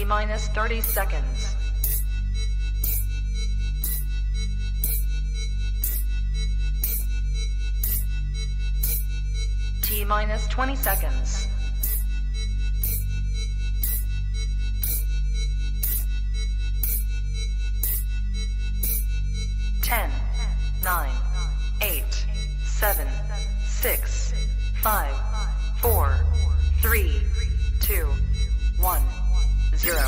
T-minus 30 seconds. T-minus 20 seconds. 10, 9, 8, 7, 6, 5, 4, 3, 2, 1, 0.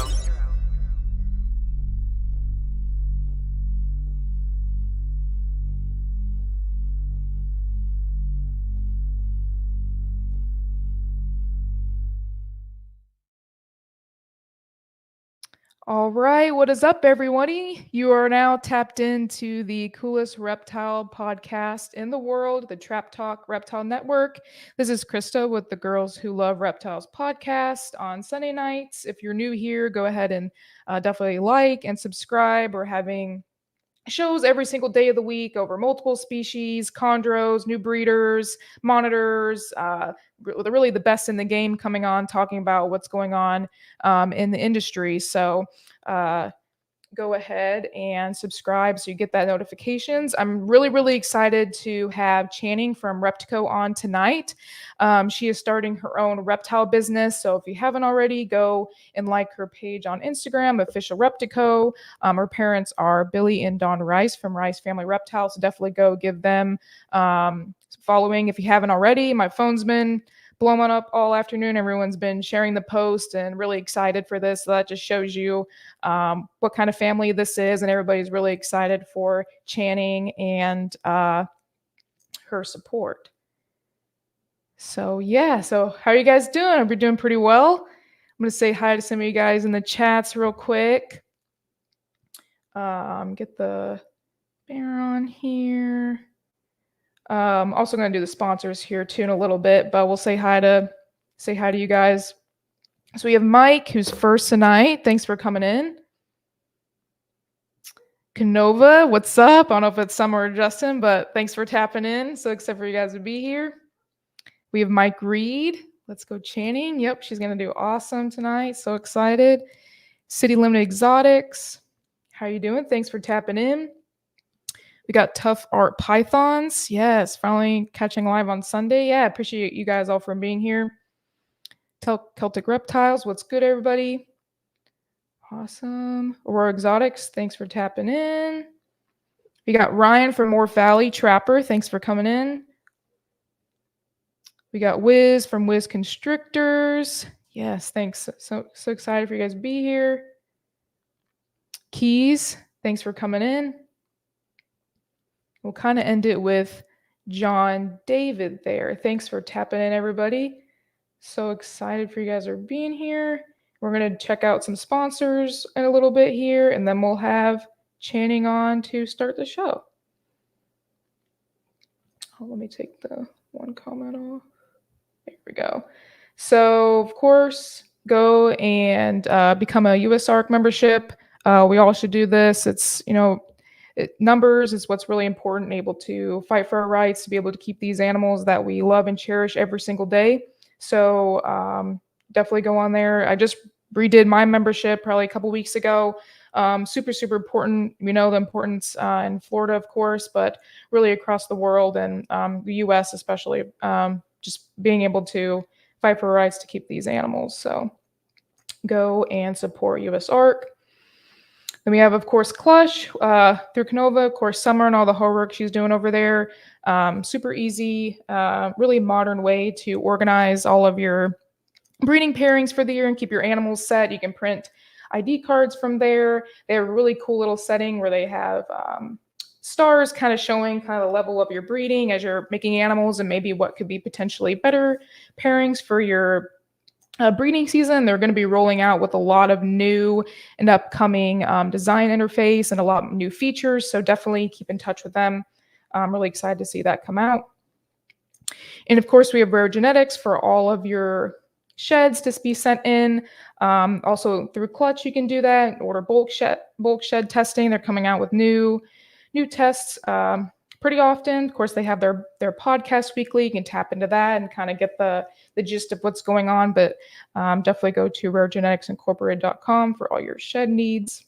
All right, what is up, everybody? You are now tapped into the coolest reptile podcast in the world, the Trap Talk Reptile Network. This is Krista with the Girls Who Love Reptiles podcast on Sunday nights. If you're new here, go ahead and definitely like and subscribe. We're having shows every single day of the week over multiple species, chondros, new breeders, monitors, really the best in the game coming on, talking about what's going on in the industry. So go ahead and subscribe so you get that notifications. I'm really excited to have Channing from Reptico on tonight. She is starting her own reptile business, so if you haven't already, go and like her page on Instagram, official Reptico. Her parents are Billy and Dawn Rice from Rice Family Reptiles, so definitely go give them following if you haven't already. My phone's been blowing up all afternoon. Everyone's been sharing the post and really excited for this. So that just shows you what kind of family this is, and everybody's really excited for Channing and her support. So yeah, so how are you guys doing? I hope you're doing pretty well. I'm going to say hi to some of you guys in the chats real quick. Get the bear on here. Also going to do the sponsors here too in a little bit, but we'll say hi to you guys. So we have Mike, who's first tonight. Thanks for coming in. Canova, what's up? I don't know if it's Summer or Justin, but thanks for tapping in. So excited for you guys to be here. We have Mike Reed. Let's go Channing. Yep, she's going to do awesome tonight. So excited. City Limited Exotics. How you doing? Thanks for tapping in. We got Tough Art Pythons. Yes, finally catching live on Sunday. Yeah, appreciate you guys all for being here. Celtic Reptiles. What's good, everybody? Awesome. Aurora Exotics. Thanks for tapping in. We got Ryan from Morph Valley Trapper. Thanks for coming in. We got Wiz from Wiz Constrictors. Yes, thanks. So excited for you guys to be here. Keys. Thanks for coming in. We'll kind of end it with John David there. Thanks for tapping in, everybody. So excited for you guys are being here. We're going to check out some sponsors in a little bit here, and then we'll have Channing on to start the show. Oh, let me take the one comment off. There we go. So, of course, go and become a USARC membership. We all should do this. It's, numbers is what's really important, able to fight for our rights, to be able to keep these animals that we love and cherish every single day. So definitely go on there. I just redid my membership probably a couple weeks ago. Super important. We know the importance in Florida, of course, but really across the world and the US especially, just being able to fight for rights to keep these animals. So go and support USARC. Then we have, of course, Clutch through Canova, of course, Summer and all the hard work she's doing over there. Super easy, really modern way to organize all of your breeding pairings for the year and keep your animals set. You can print ID cards from there. They have a really cool little setting where they have stars kind of showing kind of the level of your breeding as you're making animals and maybe what could be potentially better pairings for your breeding season. They're going to be rolling out with a lot of new and upcoming design interface and a lot of new features. So definitely keep in touch with them. I'm really excited to see that come out. And of course, we have Rare Genetics for all of your sheds to be sent in. Also through Clutch, you can do that. Order bulk shed testing. They're coming out with new tests pretty often. Of course, they have their podcast weekly. You can tap into that and kind of get the gist of what's going on. But definitely go to raregeneticsincorporated.com for all your shed needs.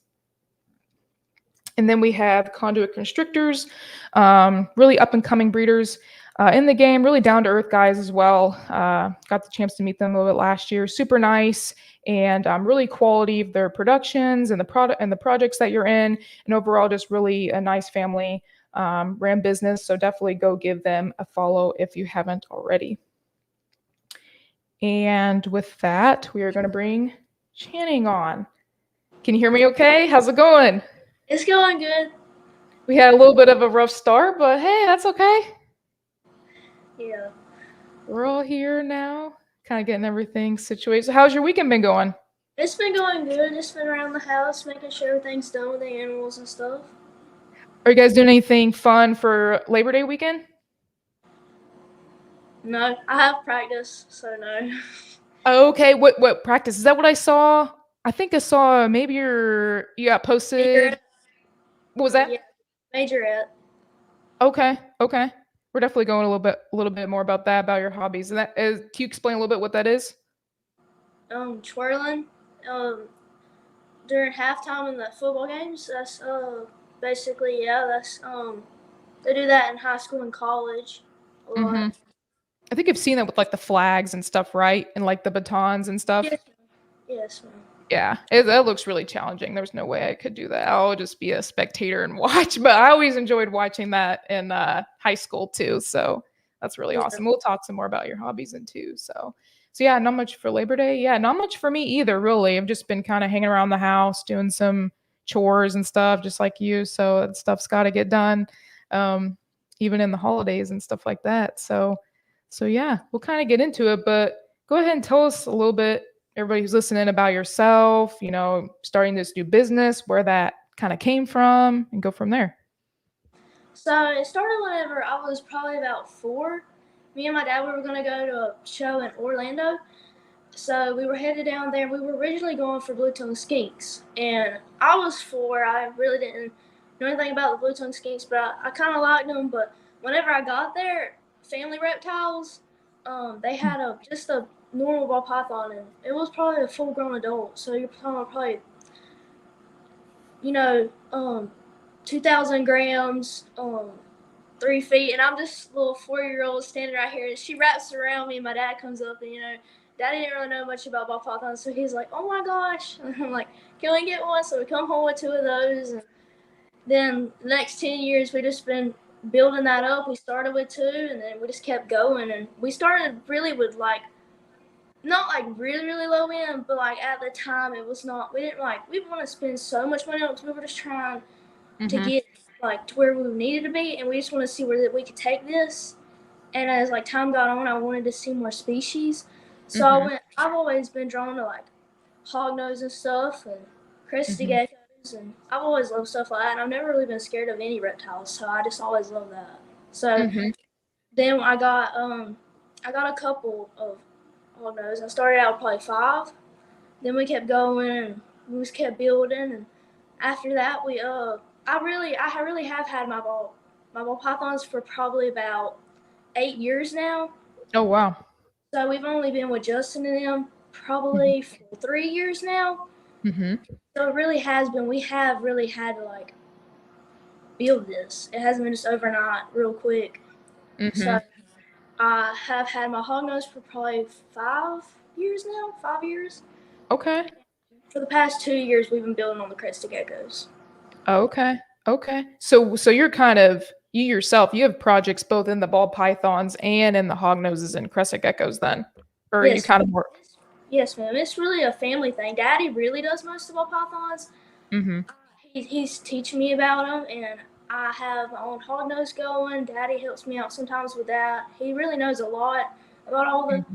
And then we have conduit constrictors, really up and coming breeders in the game, really down to earth guys as well. Got the chance to meet them a little bit last year. Super nice and really quality of their productions and the product and the projects that you're in, and overall just really a nice family ran business. So definitely go give them a follow if you haven't already. And with that, we are going to bring Channing on. Can you hear me okay? How's it going? It's going good. We had a little bit of a rough start, but hey, that's okay. Yeah. We're all here now, kind of getting everything situated. So how's your weekend been going? It's been going good. Just been around the house, making sure everything's done with the animals and stuff. Are you guys doing anything fun for Labor Day weekend? No, I have practice, so no. Okay, what practice? Is that what I saw? I think I saw maybe you got posted. What was that? Yeah, majorette. Okay. We're definitely going a little bit more about that, about your hobbies. And can you explain a little bit what that is? Twirling. During halftime in the football games. That's basically that's they do that in high school and college a lot. Mm-hmm. I think I've seen that with like the flags and stuff, right? And like the batons and stuff. Yes, ma'am. Yeah, that looks really challenging. There's no way I could do that. I'll just be a spectator and watch. But I always enjoyed watching that in high school too. So that's really awesome. We'll talk some more about your hobbies and too. So yeah, not much for Labor Day. Yeah, not much for me either. Really, I've just been kind of hanging around the house, doing some chores and stuff, just like you. So that stuff's got to get done, even in the holidays and stuff like that. So yeah, we'll kind of get into it. But go ahead and tell us a little bit, everybody who's listening, about yourself, starting this new business, where that kind of came from, and go from there. So it started whenever I was probably about 4. Me and my dad, we were going to go to a show in Orlando. So we were headed down there. We were originally going for blue-tongued skinks. And I was 4. I really didn't know anything about the blue-tongued skinks, but I kind of liked them. But whenever I got there, family reptiles, they had just a normal ball python, and it was probably a full-grown adult. So you're probably 2,000 grams, 3 feet, and I'm just a little 4-year-old standing right here. And she wraps around me, and my dad comes up, and Daddy didn't really know much about ball pythons, so he's like, "Oh my gosh!" And I'm like, "Can we get one?" So we come home with 2 of those, and then the next 10 years we just been building that up. We started with 2, and then we just kept going, and we started really with not really really low end, but at the time it was not. We didn't want to spend so much money on it. We were just trying to get to where we needed to be, and we just want to see where we could take this. And as time got on, I wanted to see more species. So I've always been drawn to hognose and stuff, and crested geckos, and I've always loved stuff like that. And I've never really been scared of any reptiles, so I just always loved that. So then I got a couple of hognose. I started out with probably 5. Then we kept going, and we just kept building. And after that, I really have had my ball pythons for probably about 8 years now. Oh wow! So we've only been with Justin and them probably for 3 years now. So it really has been. We have really had to build this. It hasn't been just overnight, real quick. So I have had my hognose for probably 5 years now. 5 years. Okay. For the past 2 years, we've been building on the crested geckos. Okay. So you're kind of, you yourself, you have projects both in the ball pythons and in the hognoses and crested geckos then? Or yes, are you kind of more? Yes, ma'am. It's really a family thing. Daddy really does most of ball pythons. He's teaching me about them, and I have my own hognose going. Daddy helps me out sometimes with that. He really knows a lot about all the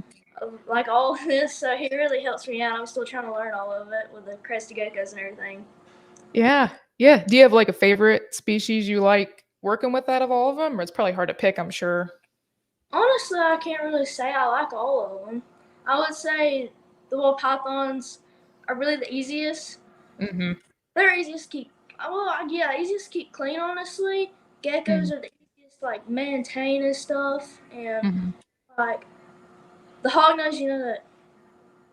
all this, so he really helps me out. I'm still trying to learn all of it with the crested geckos and everything. Yeah. Do you have a favorite species you like working with out of all of them? Or it's probably hard to pick, I'm sure. Honestly, I can't really say I like all of them. I would say the ball pythons are really the easiest. They're easiest to keep. Easiest to keep clean, honestly. Geckos are the easiest like maintain and stuff, and Mhm. like the hog nose, you know that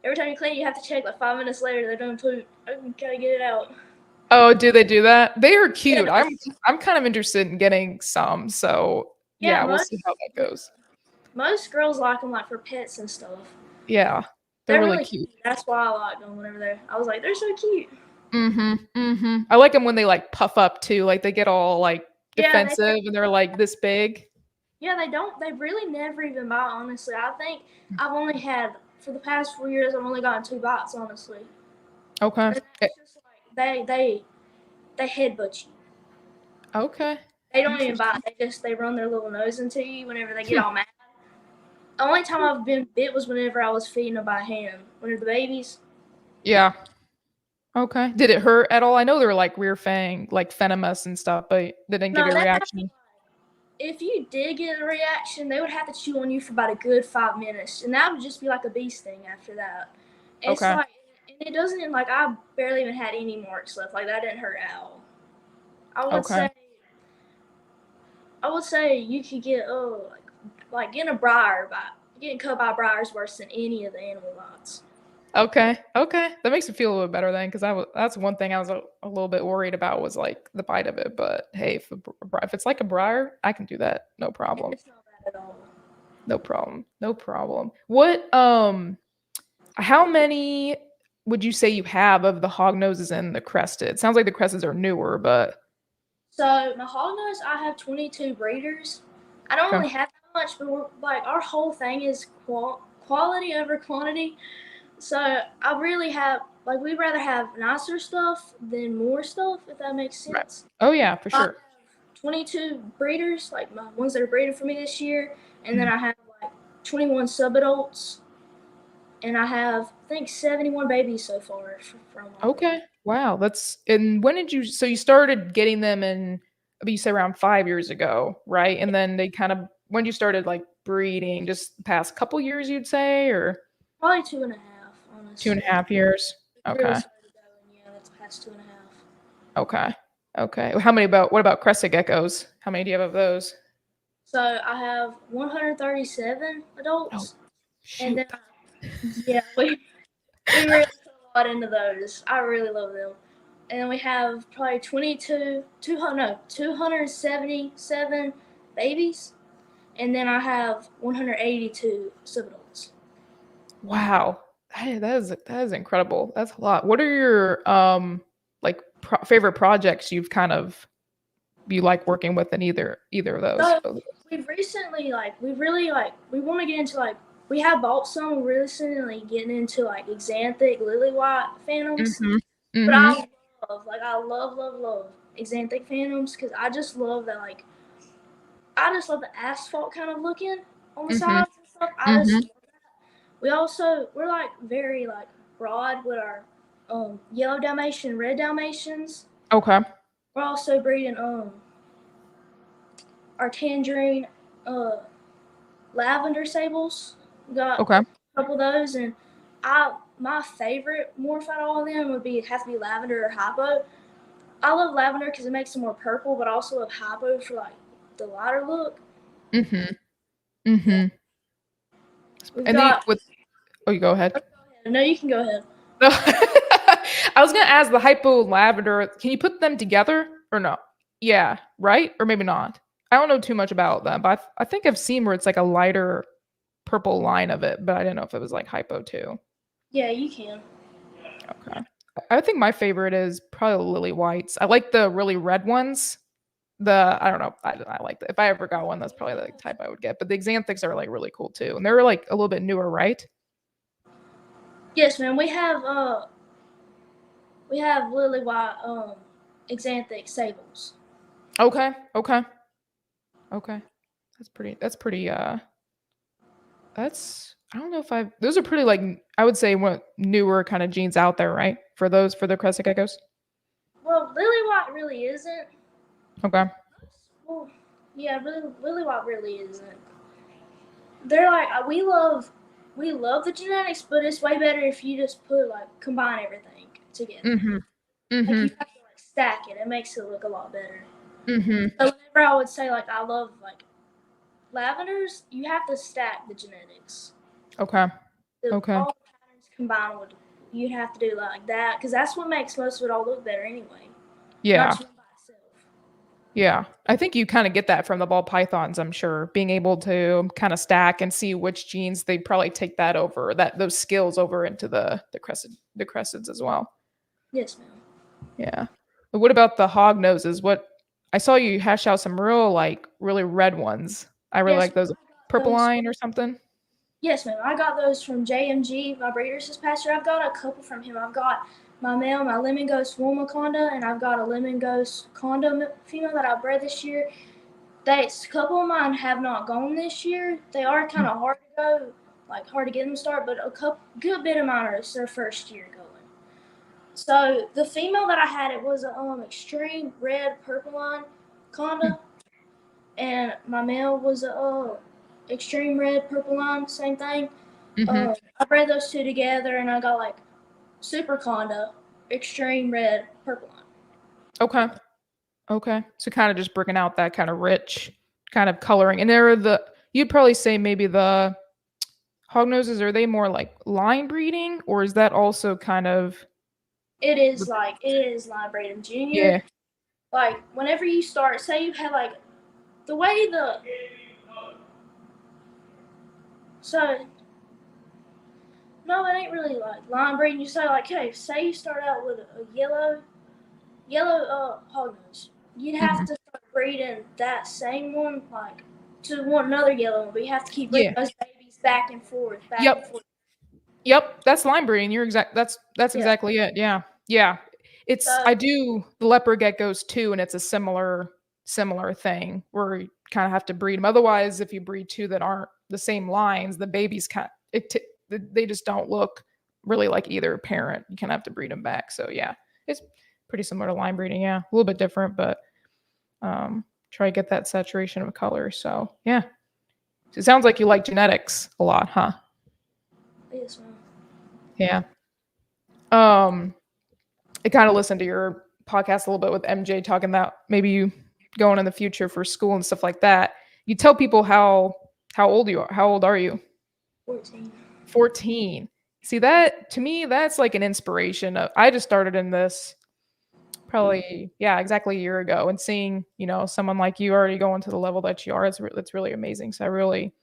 every time you clean it, you have to check like 5 minutes later they're done poop. I gotta get it out. Oh, do they do that? They are cute. Yeah, I'm kind of interested in getting some. So yeah. yeah, we'll see how that goes. Most girls like them like for pets and stuff. Yeah, they're They're really really cute. That's why I like them. Whenever I was like, they're so cute. I like them when they like puff up too. Like they get all like Yeah, defensive and they're like this big. yeah. They don't. They really never even bite. Honestly, I think I've only had for the past 4 years. I've only gotten 2 bites. Honestly, Okay. and it's just like they headbutt you. Okay. They don't even Interesting. bite. They run their little nose into you whenever they get all mad. The only time I've been bit was whenever I was feeding them by hand. Whenever the babies. Yeah. Okay. Did it hurt at all? I know they're like rear fang, like venomous and stuff, but they didn't give No, you a reaction. if you did get a reaction, they would have to chew on you for about a good 5 minutes, and that would just be like a bee sting after that. It's Okay. like, and it doesn't like I barely even had any marks left. Like that didn't hurt at all. I would Okay. say, you could get like getting a briar bite, getting cut by a briar is worse than any of the animal bites. Okay. Okay. That makes me feel a little better then, because that's one thing I was a little bit worried about was like the bite of it. But hey, if it's like a briar, I can do that. No problem. It's not bad at all. No problem. No problem. What how many would you say you have of the hog noses and the crested? Sounds like the crested are newer, but So my hog nose, I have 22 breeders. I don't okay. really have that much, but like our whole thing is quality over quantity. So I really have like we'd rather have nicer stuff than more stuff, if that makes Right. sense. Oh yeah, for I have sure. 22 breeders, like my ones that are breeding for me this year, and then Mhm. I have like 21 subadults, and I have I think 71 babies so far from Okay. Wow. And when did so you started getting them in, you said around 5 years ago, right? And then they kind of, when you started like breeding, just the past couple years, you'd say, or probably 2.5, two and honestly. a half years? Really Okay. started going, yeah, that's past 2.5. Okay. Okay. What about crested geckos? How many do you have of those? So I have 137 Oh, adults, and shoot. then yeah, we really put a lot into those. I really love them. And then we have probably 277 babies, and then I have 182 subadults. Wow. That is incredible. That's a lot. What are your like favorite projects you like working with in either of those? So we've recently we want to get into we have bought some. We're recently getting into exanthic lily white phantoms. Mhm. But Mhm. I love exanthic phantoms because I just love that I just love the asphalt kind of looking on the Mhm. sides and stuff. Mhm. We're very broad with our yellow Dalmatian, red Dalmatians. Okay. We're also breeding our tangerine lavender sables. We got Okay. a couple of those, and my favorite morph out of all of them would have to be lavender or hypo. I love lavender because it makes it more purple, but I also love hypo for the lighter look. Mhm. Yeah, Mhm. we've And the got. with oh, you go ahead. No, you can go ahead. I was gonna ask the hypo and lavender. Can you put them together or no? Yeah, right? Or maybe not. I don't know too much about them, but I think I've seen where it's like a lighter purple line of it, but I didn't know if it was like hypo too. Yeah, you can. Okay. I think my favorite is probably the lily whites. I like the really red ones. I don't know. I like that. If I ever got one, that's probably the type I would get. But the xanthics are like really cool too, and they're like a little bit newer, right? Yes, man. We have lily white exanthic sables. Okay. Okay. Okay. That's pretty. That's I don't know if those are pretty like I would say what newer kind of genes out there, right? For the crescent geckos. Well, lily white really isn't. Okay. Well, yeah, really, lily white really isn't. They're we love the genetics, but it's way better if you just combine everything together. Mhm. Like you Mhm. have to stack it. It makes it look a lot better. Mm-hmm. So whenever I would say like I love like lavenders, you have to stack the genetics. Okay. All Okay. the patterns combined would you'd have to do like that because that's what makes most of it all look better anyway. Not Yeah. just one by itself. Yeah. I think you kind of get that from the ball pythons, I'm sure. Being able to kind of stack and see which genes they probably take that over, that those skills over into the cressids as well. Yes, ma'am. Yeah. But what about the hog noses? What I saw you hash out some real like really red ones. I really Yes, like ma'am. those I got purple those. line or something. Yes, ma'am. I got those from JMG, my breeders this past year. I've got a couple from him. I've got my male, my lemon ghost Womaconda, and I've got a lemon ghost Conda female that I bred this year. A couple of mine have not gone this year. They are kind of hard to go, like hard to get them to start, but a good bit of mine are their first year going. So the female that I had, it was a extreme red purple line Conda, and my male was a extreme red purple line, same thing. Mm-hmm. I bred those two together, and I got like super Conda, extreme red purple line. Okay. Okay. So kind of just bringing out that kind of rich kind of coloring. And there are you'd probably say maybe the hog noses, are they more like line breeding or is that also kind of It is line breeding junior. yeah. Like whenever you start, say you have like the way the so no, it ain't really like line breeding. You say like, hey, say you start out with a yellow hog nose. You'd have Mhm. to start breeding that same one like to one another yellow one, but you have to keep breeding Yeah. those babies back and forth, back and Yep. forth. Yep. That's line breeding. That's Yeah. exactly it. Yeah. Yeah. It's So I do the leopard geckos too, and it's a similar thing where you kind of have to breed them. Otherwise, if you breed two that aren't the same lines, the babies they just don't look really like either parent. You kind of have to breed them back. So yeah, it's pretty similar to line breeding. Yeah, a little bit different, but try to get that saturation of color. So yeah, so it sounds like you like genetics a lot, huh? yes, ma'am. Yeah. Um, I kind of listened to your podcast a little bit with MJ talking about maybe you going in the future for school and stuff like that. You tell people how old you are. How old are you? 14. 14. See that to me that's like an inspiration. I just started in this probably yeah, exactly a year ago and seeing, someone like you already going to the level that you are, it's really amazing. So I really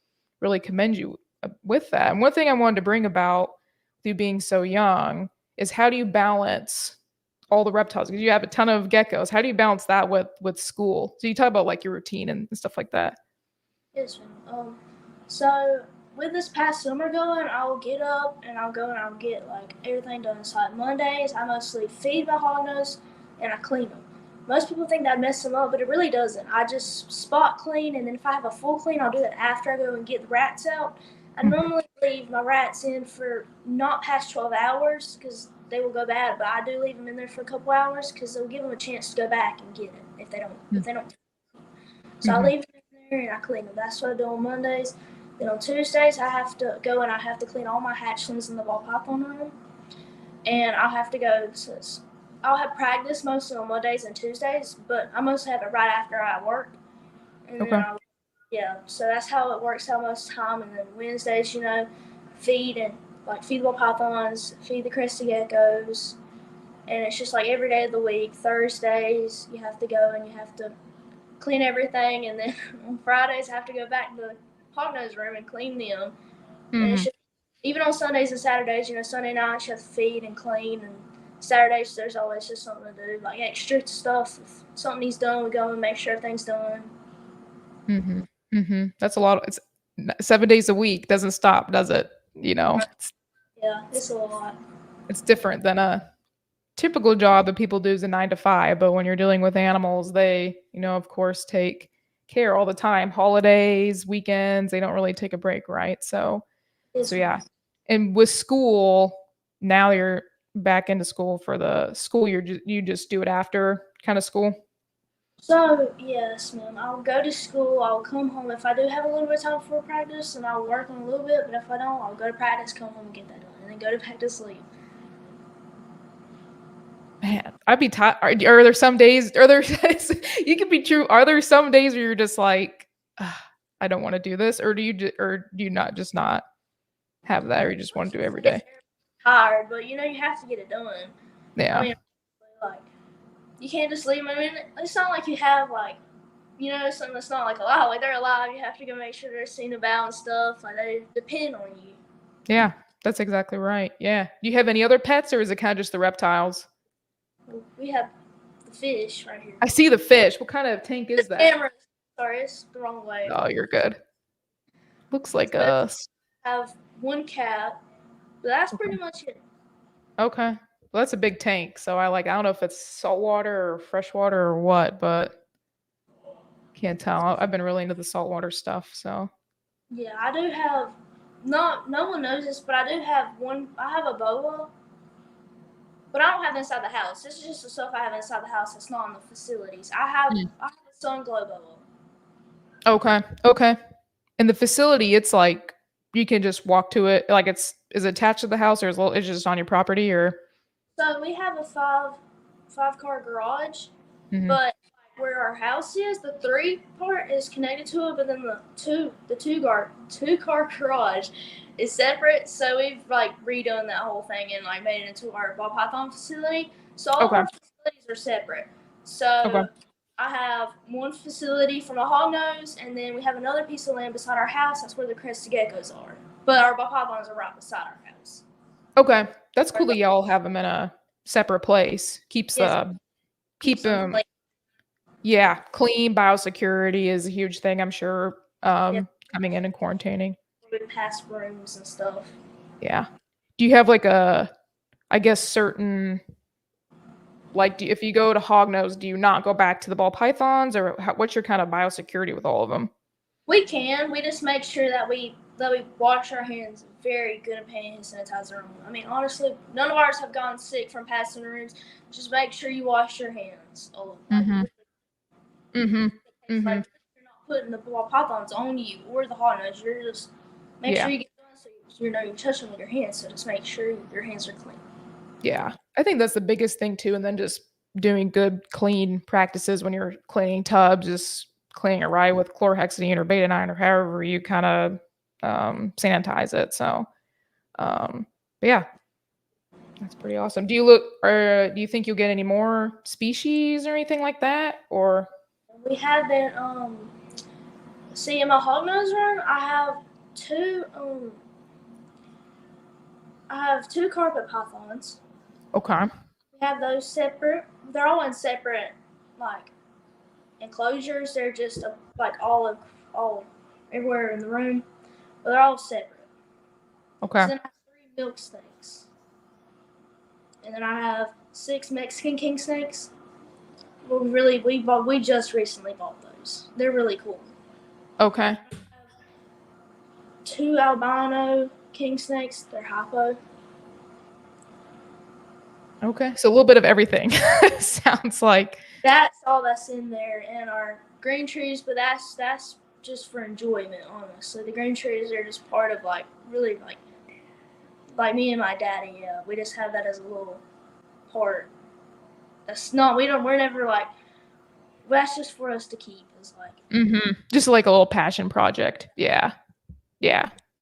commend you with that. And one thing I wanted to bring about you being so young is how do you balance all the reptiles because you have a ton of geckos. How do you balance that with school? So you talk about like your routine and stuff like that. Yes, ma'am. So with this past summer going, I'll get up and I'll go and I'll get like everything done. So like Mondays, I mostly feed my hognose and I clean them. Most people think that mess them up, but it really doesn't. I just spot clean, and then if I have a full clean, I'll do that after I go and get the rats out. I Mhm. normally leave my rats in for not past 12 hours because they will go bad, but I do leave them in there for a couple hours because they'll give them a chance to go back and get it if they don't. So I Mhm. leave them in there and I clean them. That's what I do on Mondays. Then on Tuesdays, I have to go and I have to clean all my hatchlings in the ball python room. And I'll have to go. I'll have practice mostly on Mondays and Tuesdays, but I mostly have it right after I work. And then Okay. so that's how it works out most of the time. And then Wednesdays, feed feed the ball pythons, feed the crested geckos. And it's just like every day of the week. Thursdays, you have to go and you have to clean everything, and then on Fridays I have to go back to the hognose room and clean them. And it's Mhm. just, even on Sundays and Saturdays, Sunday nights you have to feed and clean, and Saturdays there's always just something to do, like extra stuff. If something needs done, we go and make sure everything's done. Mhm. Mhm. That's a lot. It's 7 days a week. Doesn't stop, does it? Yeah, It's, it's a lot. it's different than a typical job that people do is a 9 to 5. But when you're dealing with animals, they, of course, take care all the time. Holidays, weekends, they don't really take a break, right? So It's yeah. And with school, now you're back into school for the school year. You just do it after kind of school. so yes, ma'am. I'll go to school. I'll come home. If I do have a little bit of time for practice, and I'll work on a little bit. But if I don't, I'll go to practice, come home, and get that done, and then go to practice, leave. Man, I'd be tired. Are there some days? Are there? You can be true. Are there some days where you're just like, "Ugh, I don't want to do this, or or do you not just not have that, or you just want to do every day? Tired, but you have to get it done. Yeah. I mean, like you can't just leave them. I mean, it's not like you have like something that's not like alive. Like they're alive. You have to go make sure they're seen about and stuff. Like they depend on you. Yeah, that's exactly right. Yeah. Do you have any other pets, or is it kind of just the reptiles? We have the fish right here. I see the fish. What kind of tank is that? Camera. Sorry, it's the wrong way. Oh, you're good. Looks like So us. I have one cat, but that's pretty much it. Okay. Well, that's a big tank. So I don't know if it's saltwater or freshwater or what, but can't tell. I've been really into the saltwater stuff. So Yeah, I do have. No one knows this, but I do have one. I have a boa, but I don't have it inside the house. This is just the stuff I have inside the house. That's not in the facilities. I have a sun glow boa. okay. Okay. In the facility, it's like you can just walk to it. Like is it attached to the house, or it's just on your property, or? So we have a five car garage, Mhm. but where our house is, the 3 part is connected to it, but then the two car garage is separate. So we've redone that whole thing and made it into our ball python facility. So all of Okay. our facilities are separate. So Okay. I have one facility for my hognose, and then we have another piece of land beside our house. That's where the crested geckos are. But our ball pythons are right beside our house. Okay. That's cool that y'all have them in a separate place. Keeps them yeah, clean. Biosecurity is a huge thing, I'm sure. Coming in and quarantining. With past rooms and stuff. Yeah. Do you have I guess certain if you go to hognose, do you not go back to the ball pythons, or what's your kind of biosecurity with all of them? We can. We just make sure that we wash our hands very good and pay hand sanitizer on. I mean, honestly, none of ours have gone sick from passing rooms. Just make sure you wash your hands. Mm-hmm. Mm-hmm. Mm-hmm. You're not putting the ball pythons on you or the hot nose. You're just make sure you get done so you're touching with your hands. So just make sure your hands are clean. Yeah, I think that's the biggest thing too, and then just doing good clean practices when you're cleaning tubs, just cleaning it right with chlorhexidine or betadine or however you kind of sanitize it. So, but yeah, that's pretty awesome. Do you think you'll get any more species or anything like that, or? We have that. See, in my hognose room, I have two carpet pythons. Okay. We have those separate. They're all in separate enclosures. They're just all everywhere in the room, but they're all separate. Okay. So then I have 3 milk snakes, and then I have 6 Mexican king snakes. Well, we just recently bought those. They're really cool. Okay. 2 albino king snakes. They're hypo. Okay. So a little bit of everything. Sounds like. That's all that's in there in our green trees, but that's just for enjoyment, honestly. The green trees are just part of really me and my daddy. Yeah, we just have that as a little part. That's not we're never that's just for us to keep. It's just like a little passion project. Yeah.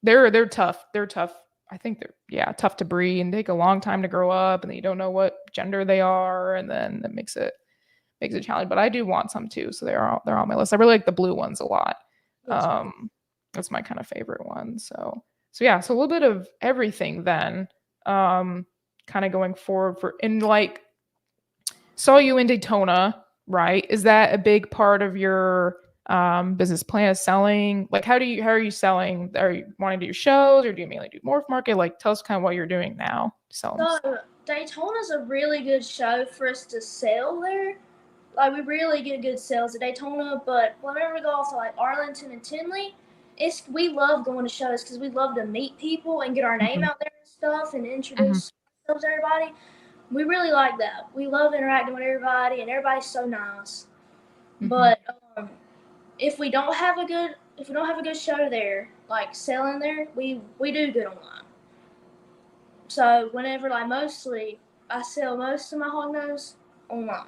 They're tough. They're tough. I think they're tough to breed and take a long time to grow up, and then you don't know what gender they are, and then that makes it challenging. But I do want some too, so they're on my list. I really like the blue ones a lot. That's my kind of favorite one. So yeah, so a little bit of everything then. Kind of going forward saw you in Daytona, right? Is that a big part of your business plan, is selling? How are you selling? Are you wanting to do shows, or do you mainly do morph market? Tell us kind of what you're doing now. So Daytona's a really good show for us to sell there. We really get good sales at Daytona, but whenever we go off to Arlington and Tinley, we love going to shows because we love to meet people and get our name out there and stuff and introduce ourselves to everybody. We really like that. We love interacting with everybody, and everybody's so nice. But if we don't have a good show there, selling there, we do good online. So whenever mostly I sell most of my hognose online.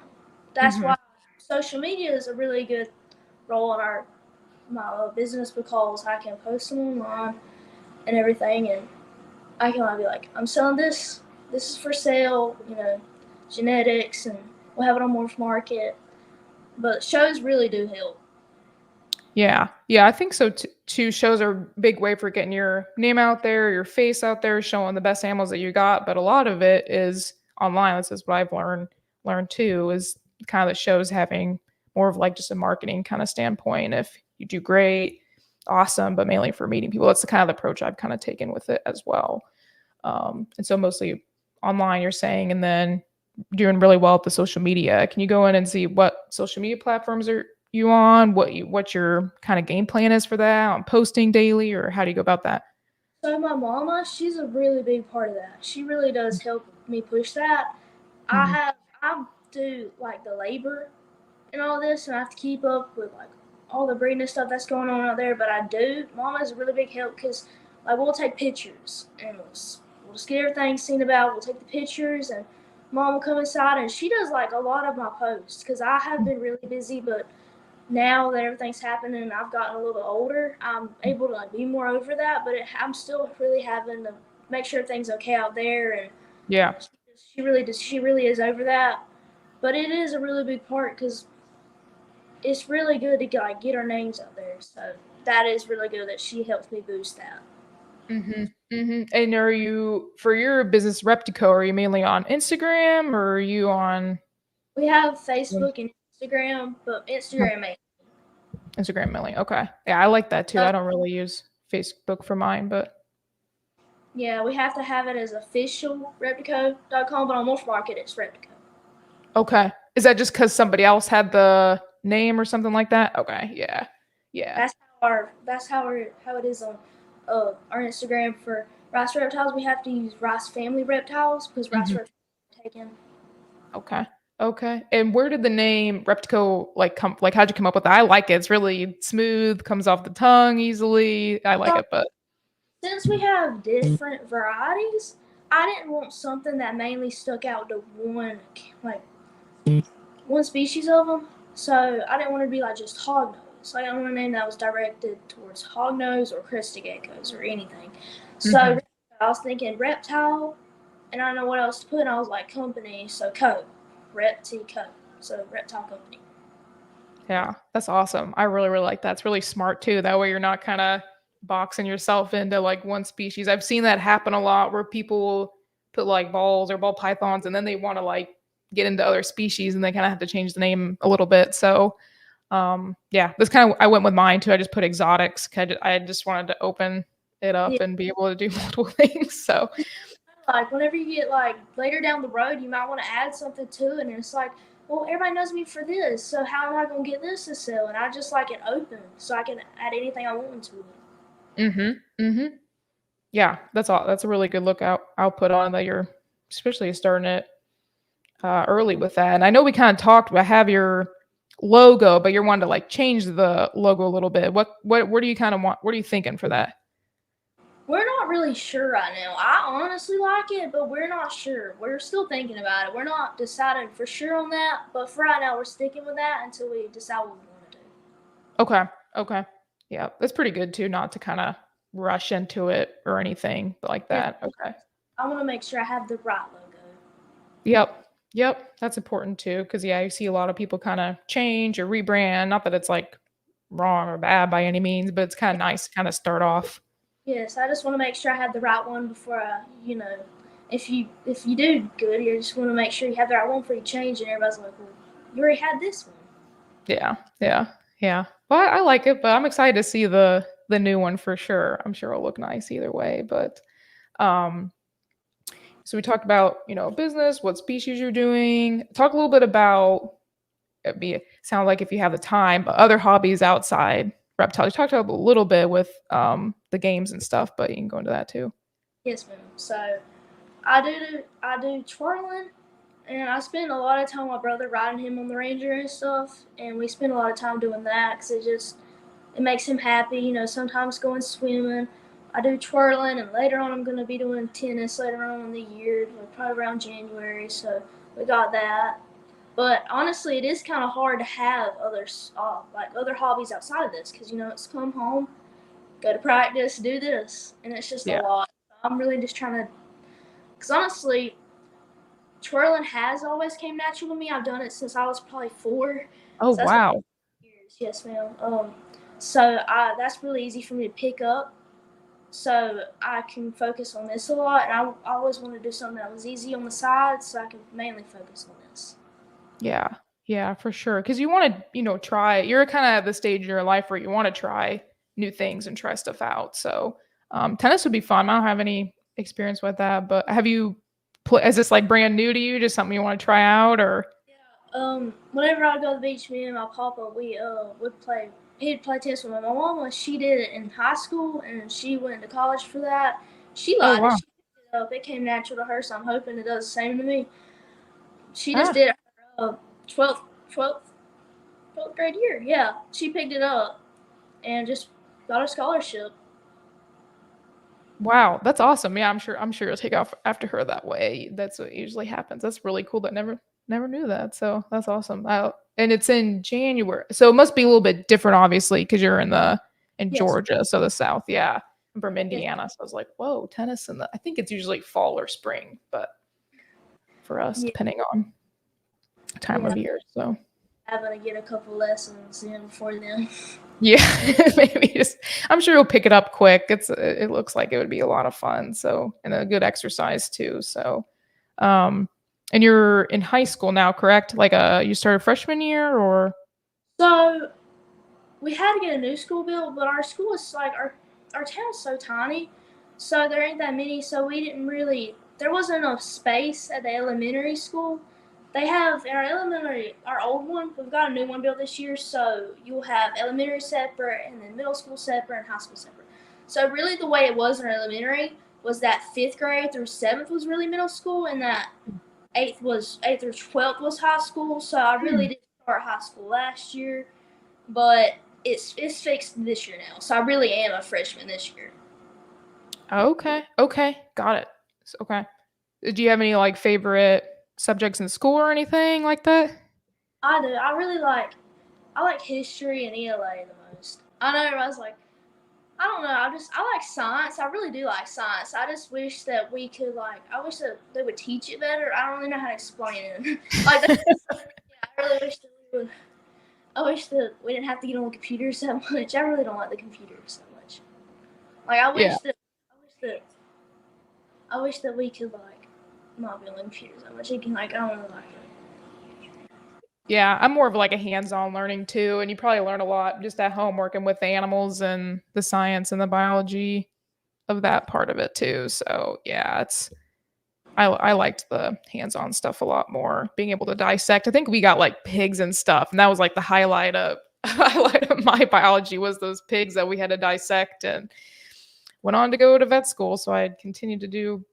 That's why social media is a really good role in my business, because I can post them online and everything, and I can be like, I'm selling this. This is for sale. Genetics, and we'll have it on Morph Market. But shows really do help. Yeah, I think so too. Shows are a big way for getting your name out there, your face out there, showing the best animals that you got. But a lot of it is online. This is what I've learned too. Is kind of the shows having more of like just a marketing kind of standpoint. If you do great, awesome, but mainly for meeting people. That's the kind of approach I've kind of taken with it as well. And so mostly online, you're saying, and then doing really well with the social media. Can you go in and see what social media platforms are you on? What your kind of game plan is for that? On posting daily, or how do you go about that? So my mama, she's a really big part of that. She really does help me push that. I do like the labor and all this, and I have to keep up with like all the breeding and stuff that's going on out there. But Mama's a really big help, because like we'll take pictures and we'll just get everything seen about. We'll take the pictures, and Mom will come inside, and she does like a lot of my posts, because I have been really busy. But now that everything's happening and I've gotten a little bit older, I'm able to like be more over that. But I'm still really having to make sure everything's okay out there, and Yeah. she really is over that. But it is a really big part, because it's really good to like get our names out there. So that is really good that she helps me boost that. And are you, for your business Reptico, are you mainly on Instagram, or are you on We have Facebook and Instagram, but Instagram mainly. Instagram mainly? Okay. Yeah, I like that too. I don't really use Facebook for mine, but Yeah, we have to have it as official Reptico.com, but on Morph Market it's Reptico. okay. Is that just because somebody else had the name or something like that? Okay. Yeah. That's how it is on our Instagram. For Rice Reptiles, we have to use Rice Family Reptiles, because Rice Reptiles are taken. Okay. And where did the name Reptico like come? Like, how'd you come up with that? I like it. It's really smooth, comes off the tongue easily. I like it, but Since we have different varieties, I didn't want something that mainly stuck out to one species of them. So I didn't want to be like just hognose. I didn't want a name that was directed towards hognose or crested geckos or anything. So I was thinking reptile, and I don't know what else to put. And I was like company, so Co, Repti Co, so reptile company. yeah, that's awesome. I really, really like that. It's really smart too. That way you're not kind of boxing yourself into like one species. I've seen that happen a lot where people will put like balls or ball pythons and then they want to like get into other species and they kind of have to change the name a little bit. So yeah, this kind of, I went with mine too. I just put exotics. I just wanted to open it up and be able to do multiple things. So like whenever you get like later down the road, you might want to add something to it, and it's like, well, everybody knows me for this, so how am I gonna get this to sell? And I just like it open, so I can add anything I want to it. Yeah, that's all. That's a really good output on that. You're especially starting it early with that. And I know we kind of talked about have your logo, but you're wanting to like change the logo a little bit. What do you kind of want? What are you thinking for that? We're not really sure right now. I honestly like it, but we're not sure. We're still thinking about it. We're not deciding for sure on that, but for right now, we're sticking with that until we decide what we want to do. Okay. Yeah, that's pretty good too, not to kind of rush into it or anything but like that. Okay. I want to make sure I have the right logo. Yep. That's important too, because yeah, you see a lot of people kind of change or rebrand. Not that it's like wrong or bad by any means, but it's kind of nice to kind of start off. Yes, I just want to make sure I have the right one before if you do good, you just want to make sure you have the right one before you change, and everybody's like, well, you already had this one. Yeah. Well, I like it, but I'm excited to see the new one for sure. I'm sure it'll look nice either way. But so we talked about business, what species you're doing. Talk a little bit about sound like if you have the time, but other hobbies outside reptiles. You talked about a little bit with the games and stuff, but you can go into that too. Yes, ma'am. So I do twirling, and I spend a lot of time with my brother riding him on the Ranger and stuff, and we spend a lot of time doing that because it makes him happy. Sometimes going swimming, I do twirling, and later on I'm going to be doing tennis later on in the year, probably around January. So we got that. But honestly, it is kind of hard to have other hobbies outside of this because it's come home, go to practice, do this, and it's just a Yeah. lot. I'm really just trying to, because honestly, twirling has always came natural to me. I've done it since I was probably 4. Oh, So that's wow. years. Yes, ma'am. So that's really easy for me to pick up. So I can focus on this a lot, and I always wanted to do something that was easy on the side, so I could mainly focus on this. Yeah. Yeah, for sure. Because you want to, try. You're kind of at the stage in your life where you want to try new things and try stuff out. So, tennis would be fun. I don't have any experience with that, but have you? Is this like brand new to you? Just something you want to try out, or? Whenever I go to the beach, me and my papa, we would play. He'd play tennis with my mama. She did it in high school, and she went to college for that. She Oh, liked it. wow. She picked it up. It came natural to her, so I'm hoping it does the same to me. She just Ah, did it her 12th grade year. Yeah, she picked it up and just got a scholarship. wow, that's awesome. Yeah, I'm sure you'll take off after her that way. That's what usually happens. That's really cool. That never knew that. So that's awesome. And it's in January, so it must be a little bit different, obviously, because you're in Yes. Georgia, so the South. Yeah, I'm from Yes. Indiana, so I was like, whoa, tennis I think it's usually fall or spring, but for us, Yeah. depending on time Yeah. of year. So I'm gonna get a couple lessons in before then. yeah, maybe I'm sure you'll pick it up quick. It looks like it would be a lot of fun. So, and a good exercise too. So, and you're in high school now, correct? Like, you started freshman year or? So we had to get a new school built, but our school is like our town's so tiny, so there ain't that many. So we didn't really. There wasn't enough space at the elementary school. They have in our old one. We've got a new one built this year, so you'll have elementary separate, and then middle school separate, and high school separate. So really, the way it was in our elementary was that 5th grade through 7th was really middle school, and that 8th through 12th was high school. So I really didn't start high school last year, but it's fixed this year now. So I really am a freshman this year. Okay, got it. Okay. Do you have any like favorite subjects in school or anything like that? I do. I like history and ELA the most. I know everybody's like, I don't know. I like science. I really do like science. I just wish that we could I wish that they would teach it better. I don't really know how to explain it. I really wish that we would. I wish that we didn't have to get on the computers that much. I really don't like the computers so much. I wish Yeah. I wish that we could not be on the computers that much. I don't really like it. Yeah, I'm more of like a hands-on learning too, and you probably learn a lot just at home working with the animals and the science and the biology of that part of it too. So yeah, I liked the hands-on stuff a lot more, being able to dissect. I think we got like pigs and stuff, and that was like the highlight of my biology was those pigs that we had to dissect, and went on to go to vet school, so I continued to do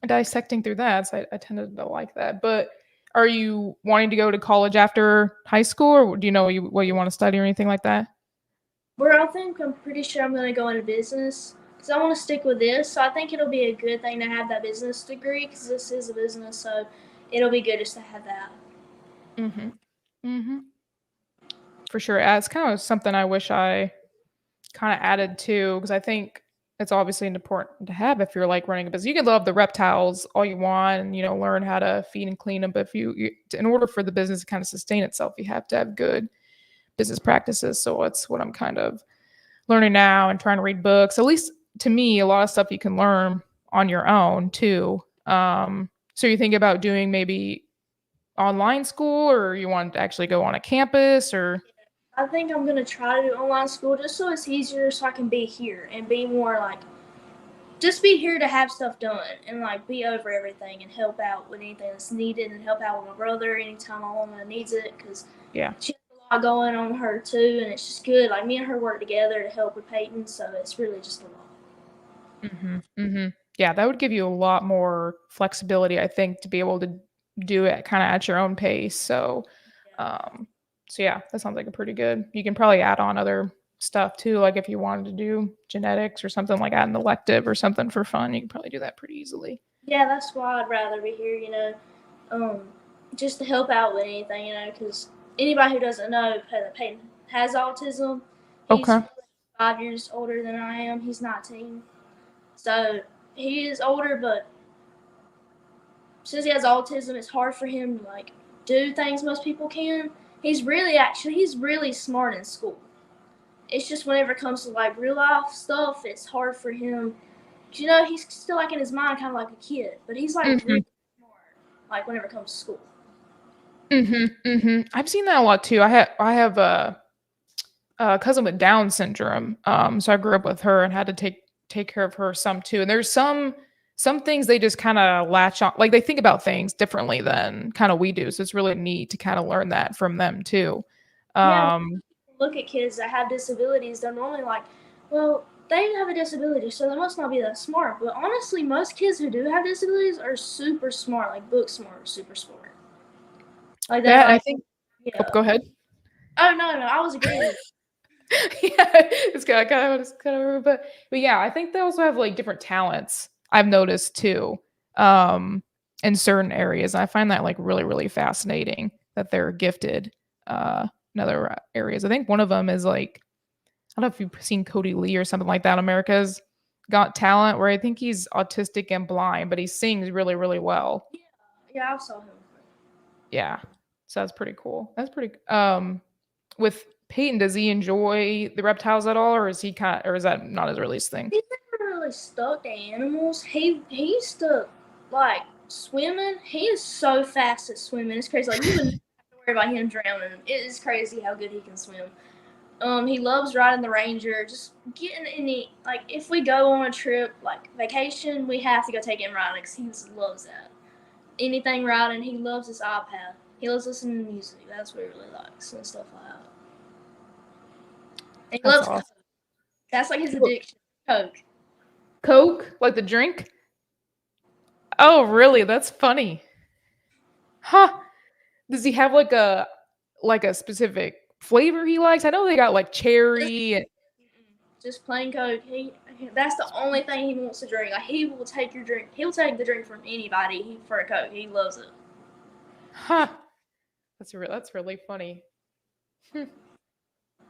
dissecting through that. So I tended to like that. But are you wanting to go to college after high school, or do you know what you want to study or anything like that? I'm pretty sure I'm going to go into business because I want to stick with this. So I think it'll be a good thing to have that business degree because this is a business. So it'll be good just to have that. Mm-hmm. Mm-hmm. For sure. It's kind of something I wish I kind of added to, because I think it's obviously important to have if you're like running a business. You can love the reptiles all you want and learn how to feed and clean them, but if in order for the business to kind of sustain itself, you have to have good business practices. So it's what I'm kind of learning now and trying to read books. At least to me, a lot of stuff you can learn on your own too. So you think about doing maybe online school, or you want to actually go on a campus, or? I think I'm going to try to do online school just so it's easier so I can be here and be more just be here to have stuff done and be over everything and help out with anything that's needed and help out with my brother anytime my mama needs it because Yeah. she has a lot going on with her too, and it's just good. Me and her work together to help with Peyton, so it's really just a lot. Mm-hmm. Mm-hmm. Yeah, that would give you a lot more flexibility, I think, to be able to do it kind of at your own pace. So, so yeah, that sounds like a pretty good. You can probably add on other stuff too. Like if you wanted to do genetics or something like that, an elective or something for fun, you can probably do that pretty easily. Yeah, that's why I'd rather be here, just to help out with anything, because anybody who doesn't know, Peyton has autism. He's Okay. 5 years older than I am. He's 19. So he is older, but since he has autism, it's hard for him to like do things most people can. He's really smart in school. It's just whenever it comes to like real life stuff, it's hard for him. He's still like in his mind, kind of like a kid, but he's like really smart. Like whenever it comes to school. I've seen that a lot too. I have a cousin with Down syndrome. So I grew up with her and had to take care of her some too. And there's some things they just kind of latch on, like they think about things differently than kind of we do. So it's really neat to kind of learn that from them too. Yeah, look at kids that have disabilities. They're normally like, well, they have a disability, so they must not be that smart. But honestly, most kids who do have disabilities are super smart, like book smart, super smart. Like that. Yeah, Like, I think. yeah. Oh, go ahead. Oh no, I was agreeing with Yeah, it's kind of, but yeah, I think they also have like different talents. I've noticed too, in certain areas. I find that like really, really fascinating that they're gifted. In other areas, I think one of them is like, I don't know if you've seen Cody Lee or something like that. America's Got Talent, where I think he's autistic and blind, but he sings really, really well. Yeah, I saw him. Yeah, so that's pretty cool. That's pretty. With Peyton, does he enjoy the reptiles at all, or is or is that not his release thing? He's never really stuck to animals. He used to like swimming. He is so fast at swimming. It's crazy. Like you wouldn't have to worry about him drowning. It is crazy how good he can swim. He loves riding the Ranger. Just getting any like if we go on a trip like vacation, we have to go take him riding because he just loves that. Anything riding, he loves his iPad. He loves listening to music. That's what he really likes and stuff like that. And he That's loves awesome. Coke. That's like his addiction. Coke. Coke, like the drink? Oh, really? That's funny. Huh? Does he have like a specific flavor he likes? I know they got like cherry and Just plain Coke. That's the only thing he wants to drink. Like he will take your drink. He'll take the drink from anybody for a Coke. He loves it. huh. That's really funny.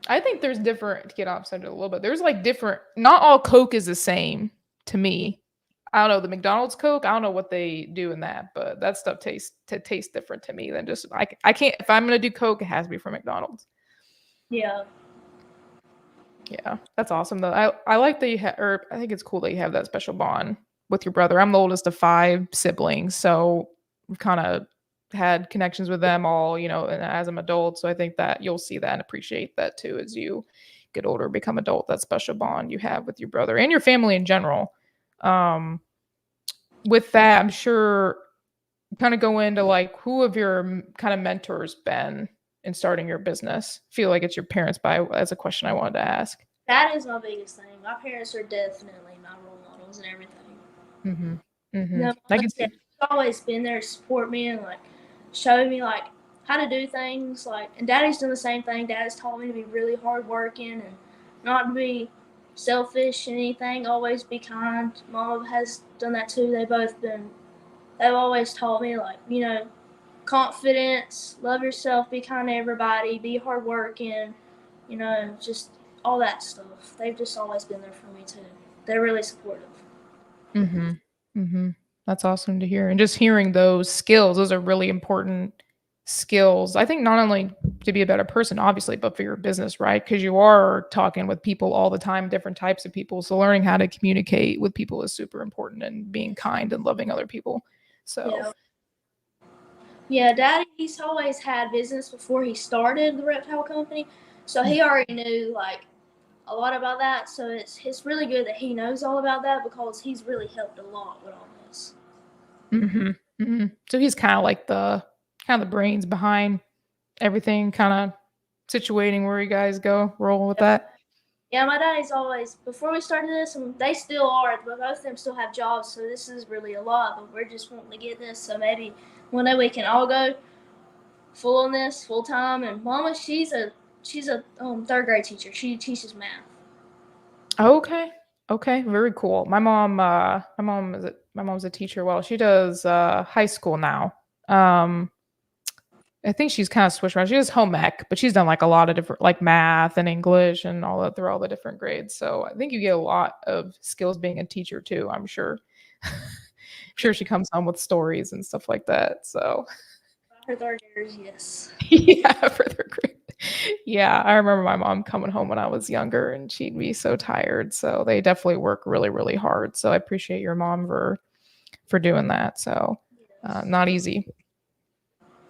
I think there's different, to get off subject a little bit. There's like different, not all Coke is the same to me. I don't know, the McDonald's Coke, I don't know what they do in that, but that stuff tastes different to me than just I can't, if I'm gonna do Coke, it has to be from McDonald's. Yeah. Yeah, that's awesome though. I like that you have, or I think it's cool that you have that special bond with your brother. I'm the oldest of 5 siblings, so we've kind of had connections with them all, and as I'm adult. So I think that you'll see that and appreciate that too as you get older, become adult. That special bond you have with your brother and your family in general. With that, I'm sure kind of go into like who have your kind of mentors been in starting your business? Feel like it's your parents, but as a question I wanted to ask. That is my biggest thing. My parents are definitely my role models and everything. I can see. They've always been there to support me and like show me like how to do things. Like, and Daddy's done the same thing. Dad's taught me to be really hardworking and not to be selfish and anything. Always be kind. Mom has done that too. They've always taught me like confidence, love yourself, be kind to everybody, be hardworking, just all that stuff. They've just always been there for me too. They're really supportive. That's awesome to hear. And just hearing those skills, those are really important skills. I think not only to be a better person, obviously, but for your business, right? Because you are talking with people all the time, different types of people. So learning how to communicate with people is super important, and being kind and loving other people. So yeah, Daddy, he's always had business before he started the reptile company. So he already knew like a lot about that. So it's really good that he knows all about that because he's really helped a lot with all this. So he's kind of like the brains behind everything, kind of situating where you guys roll with that. Yeah, my daddy's always, before we started this, and they still are, but both of them still have jobs, so this is really a lot, but we're just wanting to get this, so maybe one day we can all go full on this, full time. And Mama, she's She's a third grade teacher. She teaches math. Okay. Okay. Very cool. My mom's a teacher. Well, she does high school now. I think she's kind of switched around. She does home ec, but she's done like a lot of different like math and English and all that through all the different grades. So I think you get a lot of skills being a teacher too, I'm sure. I'm sure she comes home with stories and stuff like that. So Her third graders, yes. yeah, for their grade. Yeah, I remember my mom coming home when I was younger and she'd be so tired. So they definitely work really, really hard. So I appreciate your mom for doing that. So Yes. not easy.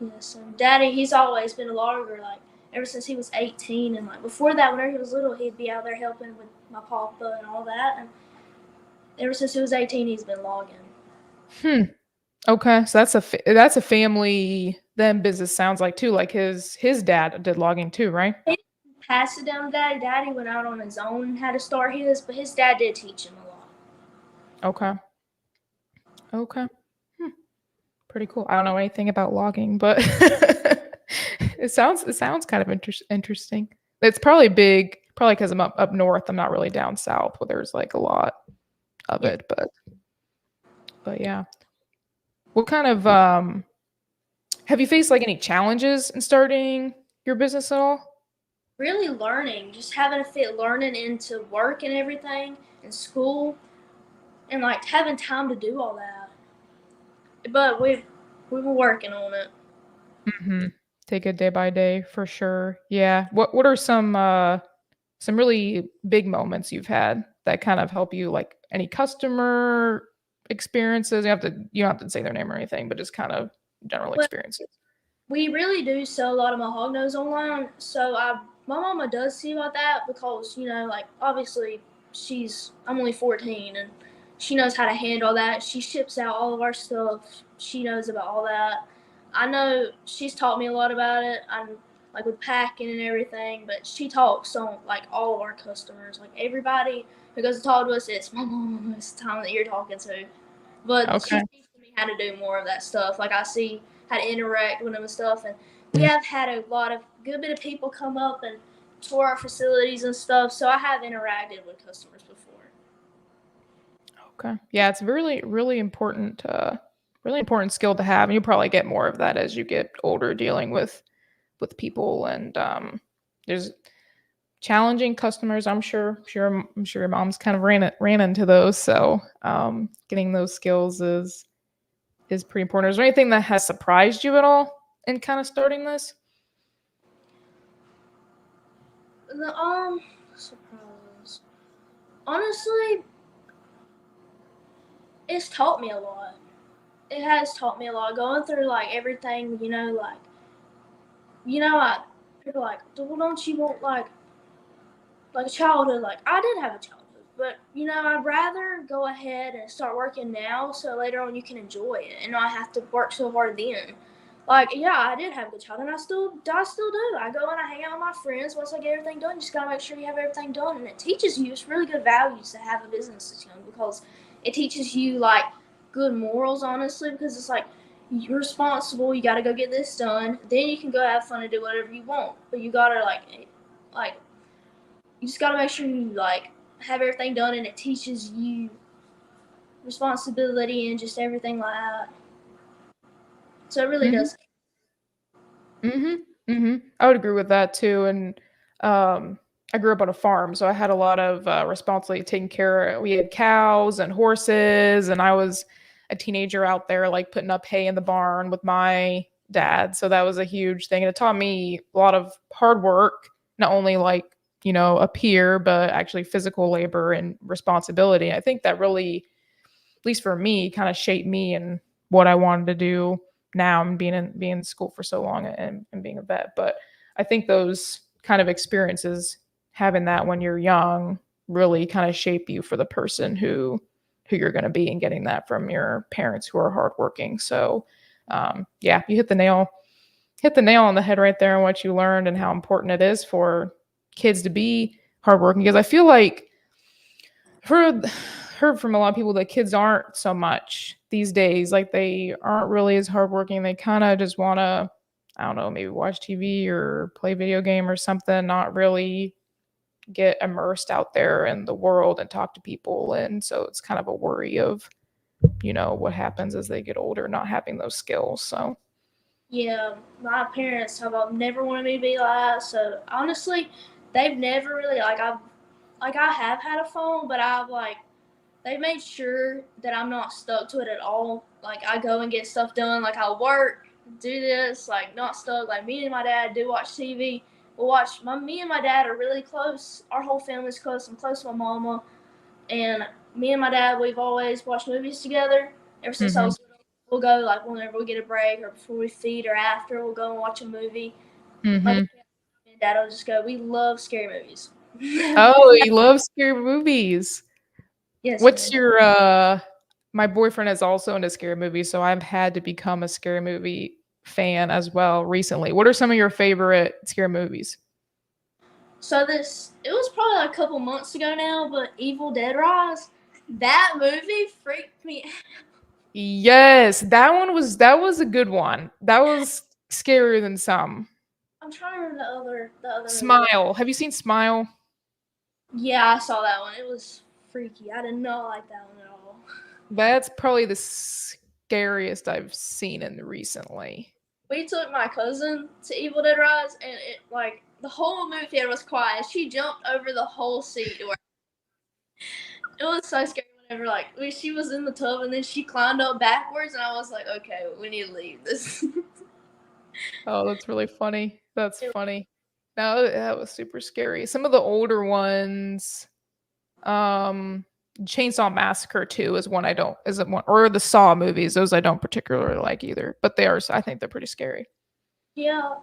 Yes, and Daddy, he's always been a logger, like ever since he was 18, and like before that, whenever he was little, he'd be out there helping with my papa and all that. And ever since he was 18, he's been logging. Okay, so that's a family then business sounds like too. Like his dad did logging too, right? He passed it down to Daddy. Daddy went out on his own and had to start his, but his dad did teach him a lot. Okay. Okay. Pretty cool. I don't know anything about logging, but it sounds kind of interesting. It's probably big, probably because I'm up north. I'm not really down south where there's like a lot of Yeah. it, but yeah. What kind of have you faced like any challenges in starting your business at all? Really learning, just having to fit learning into work and everything, and school, and like having time to do all that. But we were working on it. Mm-hmm. Take it day by day for sure. Yeah. What are some really big moments you've had that kind of help you, like any customer experiences? You don't have to say their name or anything, but just kind of general Well, experiences. we really do sell a lot of my hog nose online, so my mama does see about that because like obviously I'm only 14 and she knows how to handle that. She ships out all of our stuff. She knows about all that. I know she's taught me a lot about it. I'm like with packing and everything, but she talks on like all of our customers, like everybody who goes to talk to us. It's my mama most of the time that you're talking to, but Okay. she's teaching me how to do more of that stuff. Like I see how to interact with them and stuff. And we have had a lot of good bit of people come up and tour our facilities and stuff. So I have interacted with customers before. Okay. Yeah, it's really, really important skill to have, and you'll probably get more of that as you get older, dealing with people. And there's challenging customers. I'm sure your mom's kind of ran into those. So getting those skills is pretty important. Is there anything that has surprised you at all in kind of starting this? The surprises. Honestly, it's taught me a lot. It has taught me a lot. Going through like everything, people are like, well, don't you want like a childhood? Like I did have a childhood, but I'd rather go ahead and start working now so later on you can enjoy it and not have to work so hard then. Like, yeah, I did have a good childhood, and I still do. I go and I hang out with my friends once I get everything done. You just gotta make sure you have everything done, and it teaches you. It's really good values to have a business this young because it teaches you like good morals, honestly, because it's like you're responsible. You gotta go get this done. Then you can go have fun and do whatever you want. But you gotta like you just gotta make sure you like have everything done, and it teaches you responsibility and just everything like that. So it really does. I would agree with that too. And I grew up on a farm, so I had a lot of responsibility taking care. We had cows and horses, and I was a teenager out there like putting up hay in the barn with my dad. So that was a huge thing, and it taught me a lot of hard work, not only like a peer, but actually physical labor and responsibility. I think that really, at least for me, kind of shaped me and what I wanted to do now, and being in school for so long and being a vet. But I think those kind of experiences, having that when you're young, really kind of shape you for the person who you're going to be, and getting that from your parents who are hardworking. So yeah, you hit the nail on the head right there on what you learned and how important it is for kids to be hardworking. Because I feel like I've heard from a lot of people that kids aren't so much these days. Like they aren't really as hardworking. They kind of just want to I don't know, maybe watch TV or play video game or something, not really get immersed out there in the world and talk to people. And so it's kind of a worry of, what happens as they get older, not having those skills. So Yeah, my parents have never wanted me to be like that. So honestly, they've never really I have had a phone, but they made sure that I'm not stuck to it at all. Like I go and get stuff done. Like I'll work, do this, like not stuck. Like me and my dad do watch TV. We'll watch. Me and my dad are really close. Our whole family's close. I'm close to my mama, and me and my dad, we've always watched movies together ever since I was little. We'll go like whenever we get a break or before we feed or after. We'll go and watch a movie. My dad and dad will just go. We love scary movies. Oh, you love scary movies. Yes. What's Ma'am. your my boyfriend is also into scary movies, so I've had to become a scary movie fan as well recently. What are some of your favorite scary movies? So it was probably like a couple months ago now, but Evil Dead Rise, that movie freaked me out. Yes, that was a good one. That was scarier than some. I'm trying to remember the other movie. Smile. Have you seen Smile? Yeah, I saw that one. It was freaky. I did not like that one at all. That's probably the scariest I've seen in recently. We took my cousin to Evil Dead Rise, and the whole movie theater was quiet. She jumped over the whole seat. It was so scary whenever she was in the tub and then she climbed up backwards, and I was like, okay, we need to leave this. Oh, that's really funny. That's funny. No, that was super scary. Some of the older ones, um, Chainsaw Massacre 2 is one I don't isn't one, or the Saw movies. Those I don't particularly like either, but I think they're pretty scary. Yeah,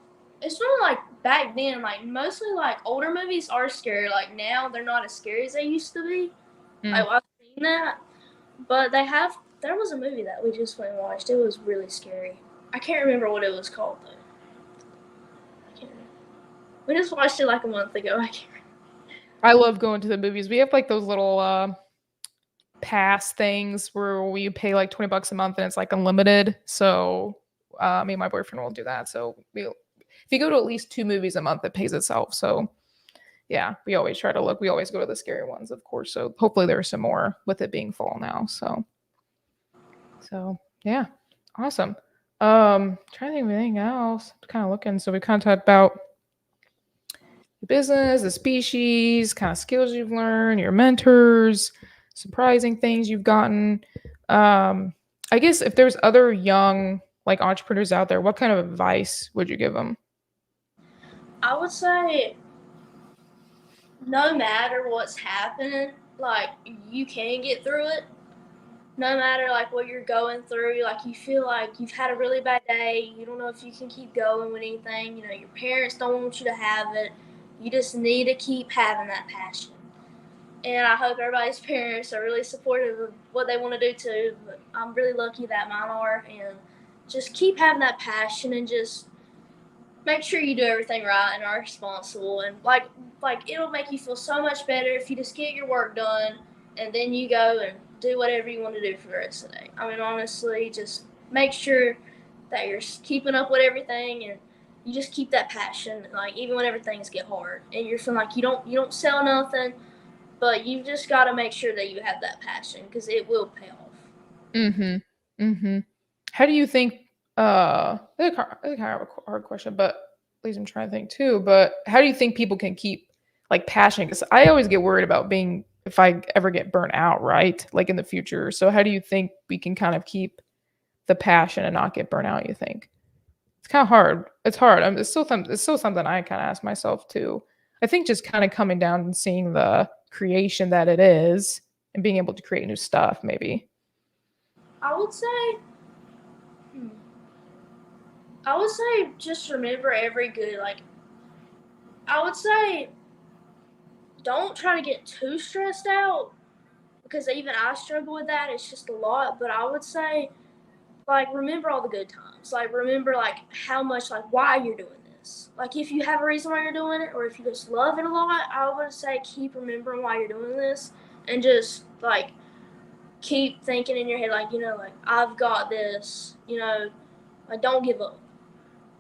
it's really like back then, like mostly like older movies are scary. Like now they're not as scary as they used to be. Mm. I've seen that, but there was a movie that we just went and watched. It was really scary. I can't remember what it was called though. I can't remember. We just watched it like a month ago. I can't remember. I love going to the movies. We have like those little pass things where we pay like $20 a month and it's like unlimited. So me and my boyfriend will do that. So if you go to at least 2 movies a month, it pays itself. So yeah, we always try to look. We always go to the scary ones, of course. So hopefully there's some more with it being fall now. So yeah, awesome. Trying to think of anything else. Kind of looking. So we kind of talked about the business, the species, kind of skills you've learned, your mentors, surprising things you've gotten. I guess if there's other young like entrepreneurs out there, what kind of advice would you give them? I would say no matter what's happening, like you can get through it. No matter like what you're going through, like you feel like you've had a really bad day, you don't know if you can keep going with anything, your parents don't want you to have it. You just need to keep having that passion. And I hope everybody's parents are really supportive of what they want to do too. But I'm really lucky that mine are, and just keep having that passion and just make sure you do everything right and are responsible. And like it'll make you feel so much better if you just get your work done and then you go and do whatever you want to do for the rest of the day. I mean, honestly, just make sure that you're keeping up with everything and you just keep that passion. Like even whenever things get hard and you're feeling like you don't sell nothing, but you've just got to make sure that you have that passion because it will pay off. Mm-hmm. Mm-hmm. How do you think it's kind of a hard question, but at least I'm trying to think too, but how do you think people can keep like passion? Because I always get worried about being if I ever get burnt out, right? Like in the future. So how do you think we can kind of keep the passion and not get burnt out, you think? It's kind of hard. It's hard. It's still something I kind of ask myself too. I think just kind of coming down and seeing the creation that it is and being able to create new stuff, maybe. I would say, just remember every good. I would say, don't try to get too stressed out because even I struggle with that. It's just a lot. But I would say, remember all the good times. Remember, how much, why you're doing this. If you have a reason why you're doing it or if you just love it a lot, I would say keep remembering why you're doing this and just, keep thinking in your head, I've got this, don't give up.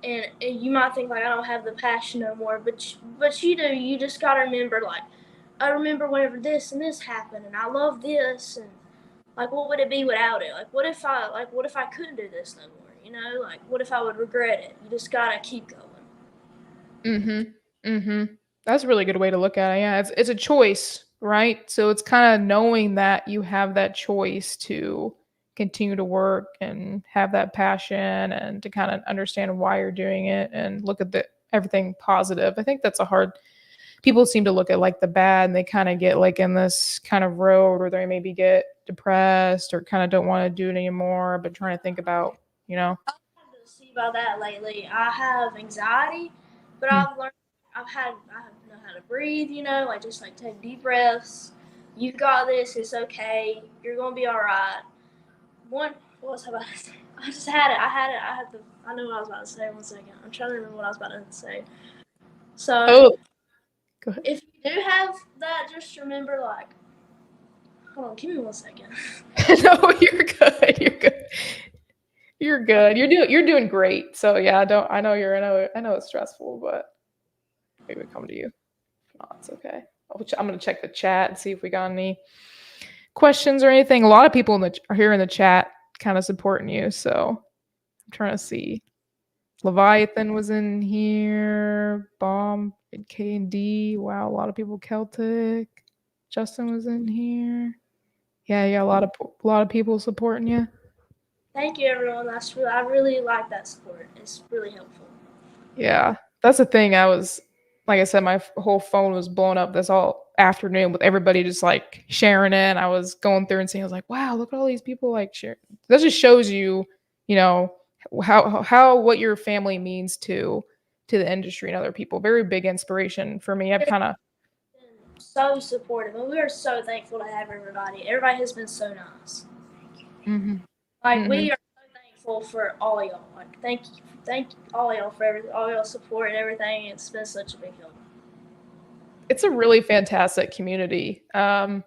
and you might think like I don't have the passion no more, but you do. You just gotta remember like I remember whenever this and this happened, and I love this, and like what would it be without it? Like what if I couldn't do this no more? You know, like what if I would regret it? You just gotta keep going. Mm-hmm. Mm-hmm. That's a really good way to look at it. Yeah, it's a choice, right? So it's kind of knowing that you have that choice to continue to work and have that passion and to kind of understand why you're doing it and look at the everything positive. I think that's a hard people seem to look at like the bad and they kind of get like in this kind of road where they maybe get depressed or kind of don't want to do it anymore, but trying to think about, you know. I've had to see about that lately. I have anxiety, but Mm. I've learned I know how to breathe. You know, like just like take deep breaths. You got this. It's okay. You're gonna be all right. What was I about to say? I just had it. I know what I was about to say. 1 second. I'm trying to remember what I was about to say. So, Oh, go ahead. if you do have that, just remember, like, hold on, give me 1 second. No, you're good. You're good. You're good. You're doing great. So yeah, I know it's stressful, but maybe come to you. If not, it's okay. I'm gonna check the chat and see if we got any questions or anything. A lot of people are here in the chat kind of supporting you, so I'm trying to see. Leviathan was in here. Bomb, K and D. Wow, a lot of people. Celtic. Justin was in here. Yeah, a lot of people supporting you. Thank you, everyone. I really like that support. It's really helpful. Yeah, that's the thing. Like I said, my whole phone was blown up this all afternoon with everybody just like sharing it. And I was going through and seeing, I was like, wow, look at all these people like share. That just shows you, you know, how what your family means to the industry and other people. Very big inspiration for me. I've kind of so supportive, and we are so thankful to have everybody. Everybody has been so nice. mm-hmm. Like we are so thankful for all y'all. Like thank you all y'all for all y'all support and everything. It's been such a big help. It's a really fantastic community. I've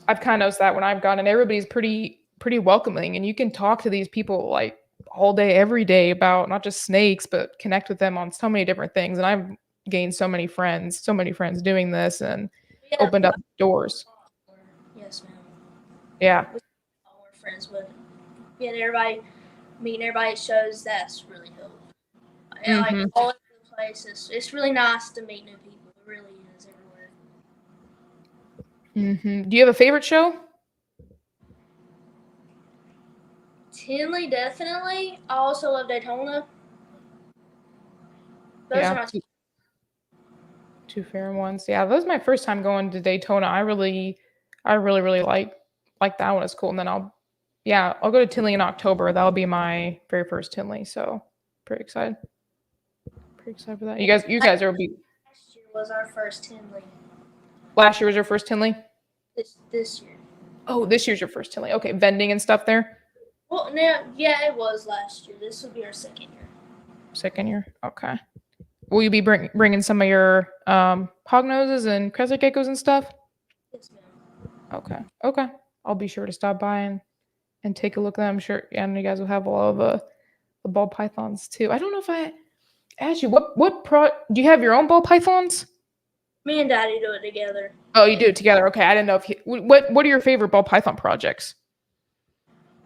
kind of noticed that when I've gone, and everybody's pretty welcoming, and you can talk to these people like all day, every day about not just snakes, but connect with them on so many different things. And I've gained so many friends doing this, and opened up doors. Yes, ma'am. Yeah. More friends with meeting everybody at shows. That's really helpful. And like all over the place, it's really nice to meet new people. It really is everywhere. Do you have a favorite show? Tinley, definitely. I also love Daytona. Those are my two favorite ones. Yeah, that was my first time going to Daytona. I really like that one. It's cool. And then I'll go to Tinley in October. That'll be my very first Tinley. So pretty excited. Pretty excited for that. You guys are be. Last year was our first Tinley. Last year was your first Tinley? This year. Oh, this year's your first Tinley. Okay, vending and stuff there? Well, yeah, it was last year. This will be our second year. Second year? Okay. Will you be bringing some of your hognoses and crescent geckos and stuff? Yes, ma'am. Okay. I'll be sure to stop by and take a look at them. I'm sure, and you guys will have a lot of the ball pythons too. I don't know if I asked you do you have your own ball pythons? Me and Daddy do it together. Oh, you do it together. Okay, I didn't know if what are your favorite ball python projects?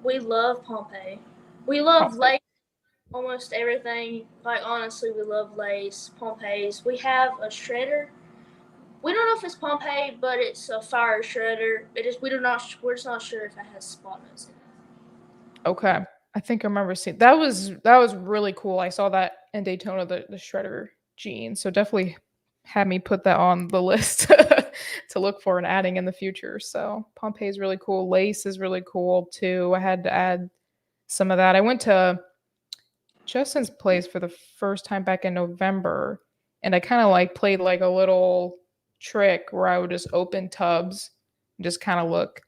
We love Pompeii. We love lace, almost everything. Like honestly, we love lace, Pompeii's. We have a shredder. We don't know if it's Pompeii, but it's a fire shredder. We're just not sure if it has spot notes in it. Okay. I think I remember seeing that was really cool. I saw that in Daytona, the shredder gene. So definitely had me put that on the list to look for and adding in the future. So Pompeii is really cool. Lace is really cool too. I had to add some of that. I went to Justin's place for the first time back in November, and I kind of like played like a little trick where I would just open tubs and just kind of look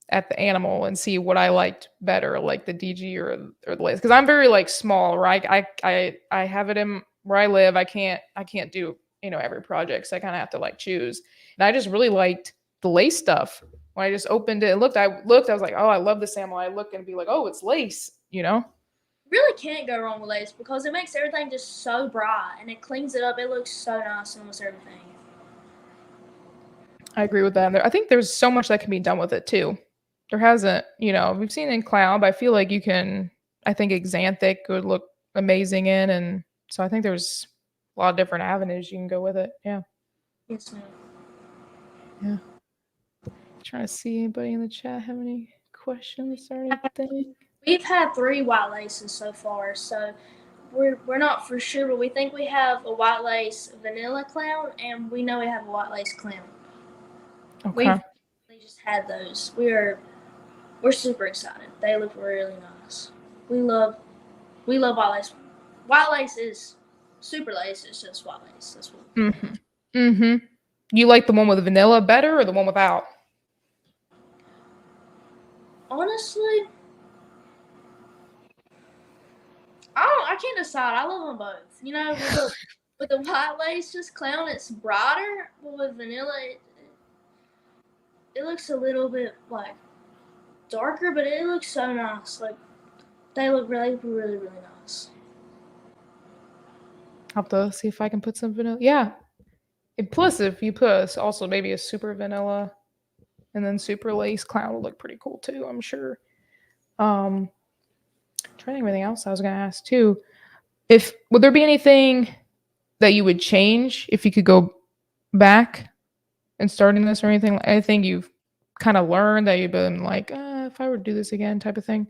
at the animal and see what I liked better, like the DG or the lace. Because I'm very like small, right? I have it in where I live. I can't do every project, so I kind of have to like choose. And I just really liked the lace stuff. When I just opened it and looked, I was like, oh, I love this animal. I look and be like, oh, it's lace, really can't go wrong with lace because it makes everything just so bright and it cleans it up. It looks so nice in almost everything. I agree with that. I think there's so much that can be done with it too. There hasn't, we've seen in clown, but I feel like I think Xanthic would look amazing in. And so I think there's a lot of different avenues you can go with it. Yeah. Yes, ma'am. Yeah. Trying to see anybody in the chat have any questions or anything. We've had 3 white laces so far, so we're not for sure, but we think we have a white lace vanilla clown, and we know we have a white lace clown. Okay. We just had those. We're super excited. They look really nice. We love white lace. White lace is super lace. It's just white lace. That's what. Mm-hmm. Mm-hmm. You like the one with vanilla better or the one without? Honestly, I can't decide. I love them both. With the white lace just clown, it's brighter, but with vanilla, it looks a little bit like darker, but it looks so nice. Like they look really, really, really nice. I'll have to see if I can put some vanilla. Yeah. And plus, if you put also maybe a super vanilla and then super lace clown will look pretty cool too, I'm sure. Trying to think of anything else I was gonna ask too. Would there be anything that you would change if you could go back and starting this or anything you've kind of learned that you've been like, if I were to do this again type of thing?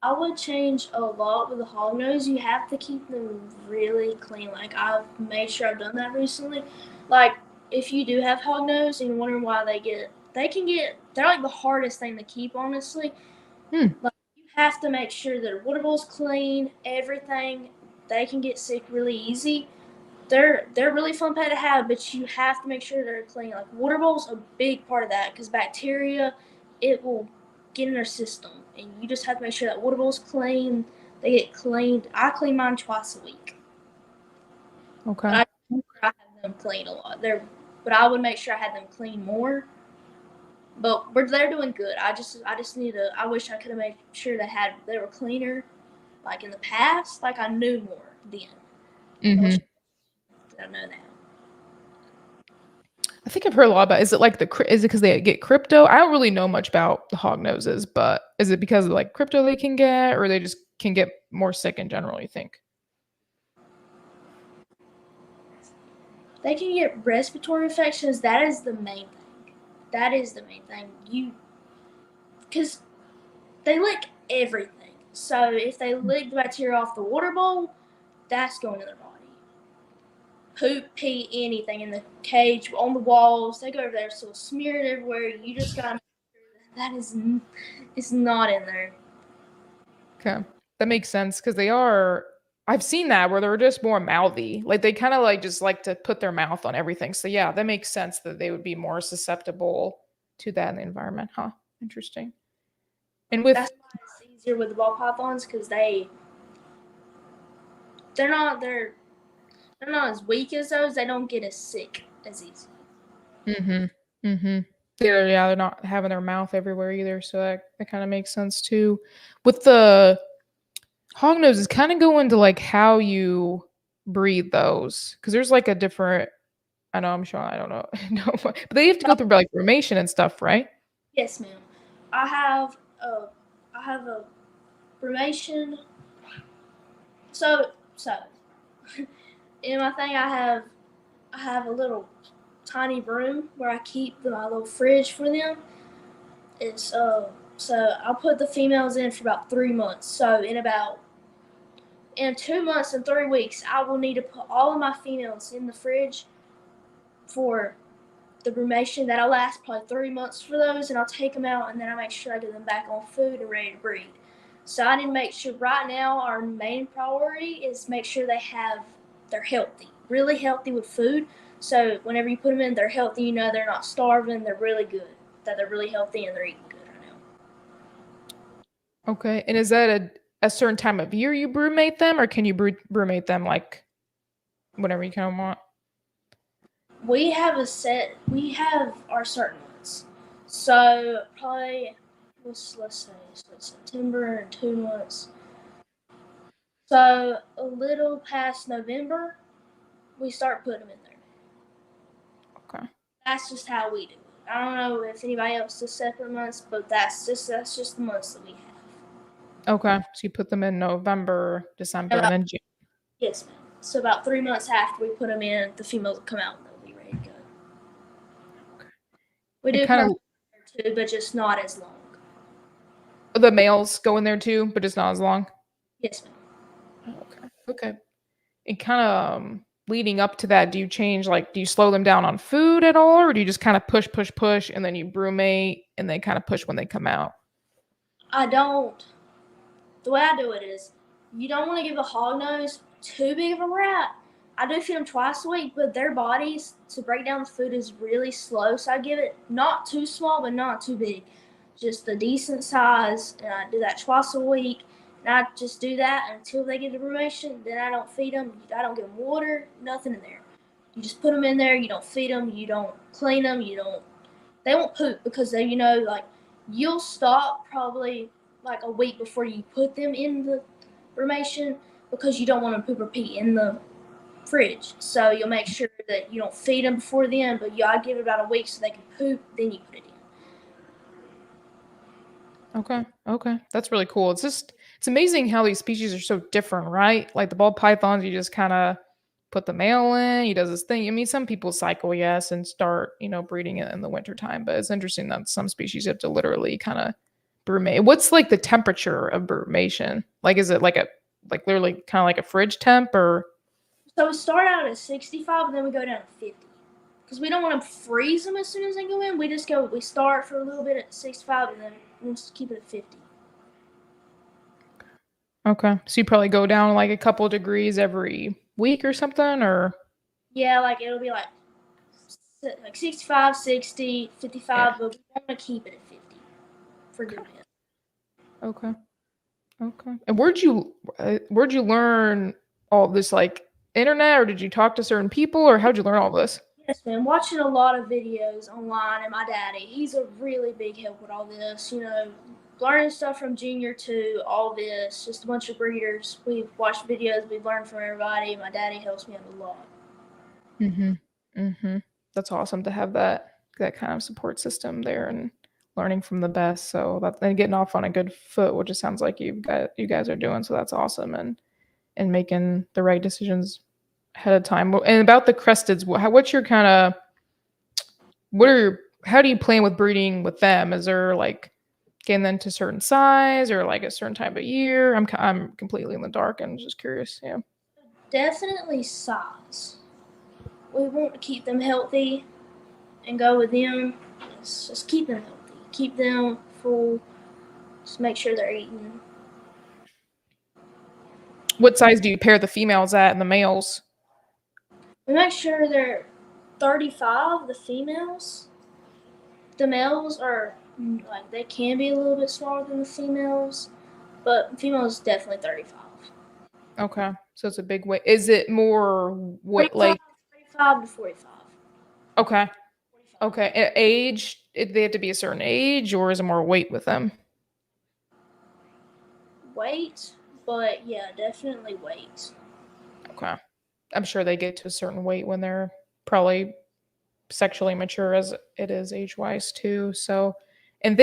I would change a lot with the hog nose. You have to keep them really clean. Like I've made sure I've done that recently. Like if you do have hog nose and you're wondering why they're like the hardest thing to keep, honestly. Like you have to make sure their water bowl's clean, everything. They can get sick really easy. They're really fun pet to have, but you have to make sure they're clean. Like water bowl's a big part of that because bacteria, it will get in their system, and you just have to make sure that water bowl's clean. They get cleaned. I clean mine twice a week. Okay. But I have them clean a lot. But I would make sure I had them clean more. But they're doing good. I just need to. I wish I could have made sure they were cleaner, like in the past. Like I knew more then. Mm-hmm. I know now. I think I've heard a lot about. Is it because they get crypto? I don't really know much about the hog noses, but is it because of like crypto they can get, or they just can get more sick in general? You think? They can get respiratory infections. That is the main thing. Because they lick everything. So if they lick the bacteria off the water bowl, that's going in their body. Poop, pee, anything in the cage, on the walls, they go over there, so smeared everywhere. You just gotta make sure it's not in there. Okay, that makes sense because they are. I've seen that where they're just more mouthy. Like they kind of like just like to put their mouth on everything. So yeah, that makes sense that they would be more susceptible to that in the environment. Huh? Interesting. And That's why it's easier with the ball pythons because they're not as weak as those. They don't get as sick as easy. Mm-hmm. Mm-hmm. They're not having their mouth everywhere either, so that kind of makes sense too. With the hog noses, kind of go into like how you breed those, because there's like a different. I know I'm sure I don't know, no, but they have to go through like brumation and stuff, right? Yes, ma'am. I have a brumation. So in my thing, I have a little tiny room where I keep my little fridge for them. It's so I'll put the females in for about 3 months. So in 2 months and 3 weeks, I will need to put all of my females in the fridge for the brumation. That'll last probably 3 months for those, and I'll take them out and then I make sure I get them back on food and ready to breed. So I need to make sure right now our main priority is make sure they're healthy, really healthy with food. So whenever you put them in, they're healthy. They're not starving. They're really good. That they're really healthy and they're eating good right now. Okay, and is that a certain time of year you brumate them, or can you brumate them like whenever you kind of want? We have our certain ones. So probably let's say September and 2 months. So a little past November, we start putting them in there. Okay. That's just how we do it. I don't know if anybody else does separate months, but that's just the months that we have. Okay. So you put them in November, December, and then June. Yes, ma'am. So about 3 months after we put them in, the females will come out and they'll be ready to go. Okay. We do kind come of too, but just not as long. the males go in there too, but it's not as long. Yes, ma'am. Okay. Okay. And kind of leading up to that, do you slow them down on food at all, or do you just kind of push, and then you brumate and they kind of push when they come out? I don't. The way I do it is, you don't want to give a hog nose too big of a rat. I do feed them twice a week, but their bodies to break down the food is really slow. So I give it not too small, but not too big, just a decent size, and I do that twice a week. And I just do that until they get the brumation. Then I don't feed them. I don't give them water, nothing in there. You just put them in there. You don't feed them. You don't clean them. They won't poop because they, like, you'll stop probably like a week before you put them in the brumation because you don't want them to poop or pee in the fridge. So you'll make sure that you don't feed them before then, but you gotta give it about a week so they can poop, then you put it in. Okay. That's really cool. It's amazing how these species are so different, right? Like the ball pythons, you just kind of put the male in, he does his thing. I mean, some people cycle, yes, and start, breeding it in the wintertime, but it's interesting that some species have to literally kind of brumate. What's like the temperature of brumation? Like, is it like literally kind of like a fridge temp, or? So we start out at 65 and then we go down to 50. Because we don't want to freeze them as soon as they go in. We start for a little bit at 65 and then we'll just keep it at 50. Okay. So you probably go down like a couple degrees every week or something, or? Yeah, like it'll be like 65, 60, 55, Yeah. but we want to keep it at 50 for good men. Okay. And where'd you learn all this, like internet, or did you talk to certain people, or how'd you learn all this? Yes, man. Watching a lot of videos online, and my daddy, he's a really big help with all this. Learning stuff from Junior to all this, just a bunch of breeders. We've watched videos, we've learned from everybody. My daddy helps me out a lot. That's awesome to have that kind of support system there and learning from the best. So and getting off on a good foot, which it sounds like you guys are doing. So that's awesome, and making the right decisions ahead of time. And about the cresteds, how do you plan with breeding with them? Is there like getting them to a certain size or like a certain time of year? I'm completely in the dark and just curious. Yeah. Definitely size. We want to keep them healthy and go with them. Just keep them healthy. Keep them full. Just make sure they're eating. What size do you pair the females at and the males? We make sure they're 35, the females. The males are, like, they can be a little bit smaller than the females, but females definitely 35. Okay. So it's a big weight. Is it more weight, like 35 to 45? Okay. 45. Okay. Age, they have to be a certain age, or is it more weight with them? Weight, but yeah, definitely weight. Okay. I'm sure they get to a certain weight when they're probably sexually mature as it is age-wise too. So, and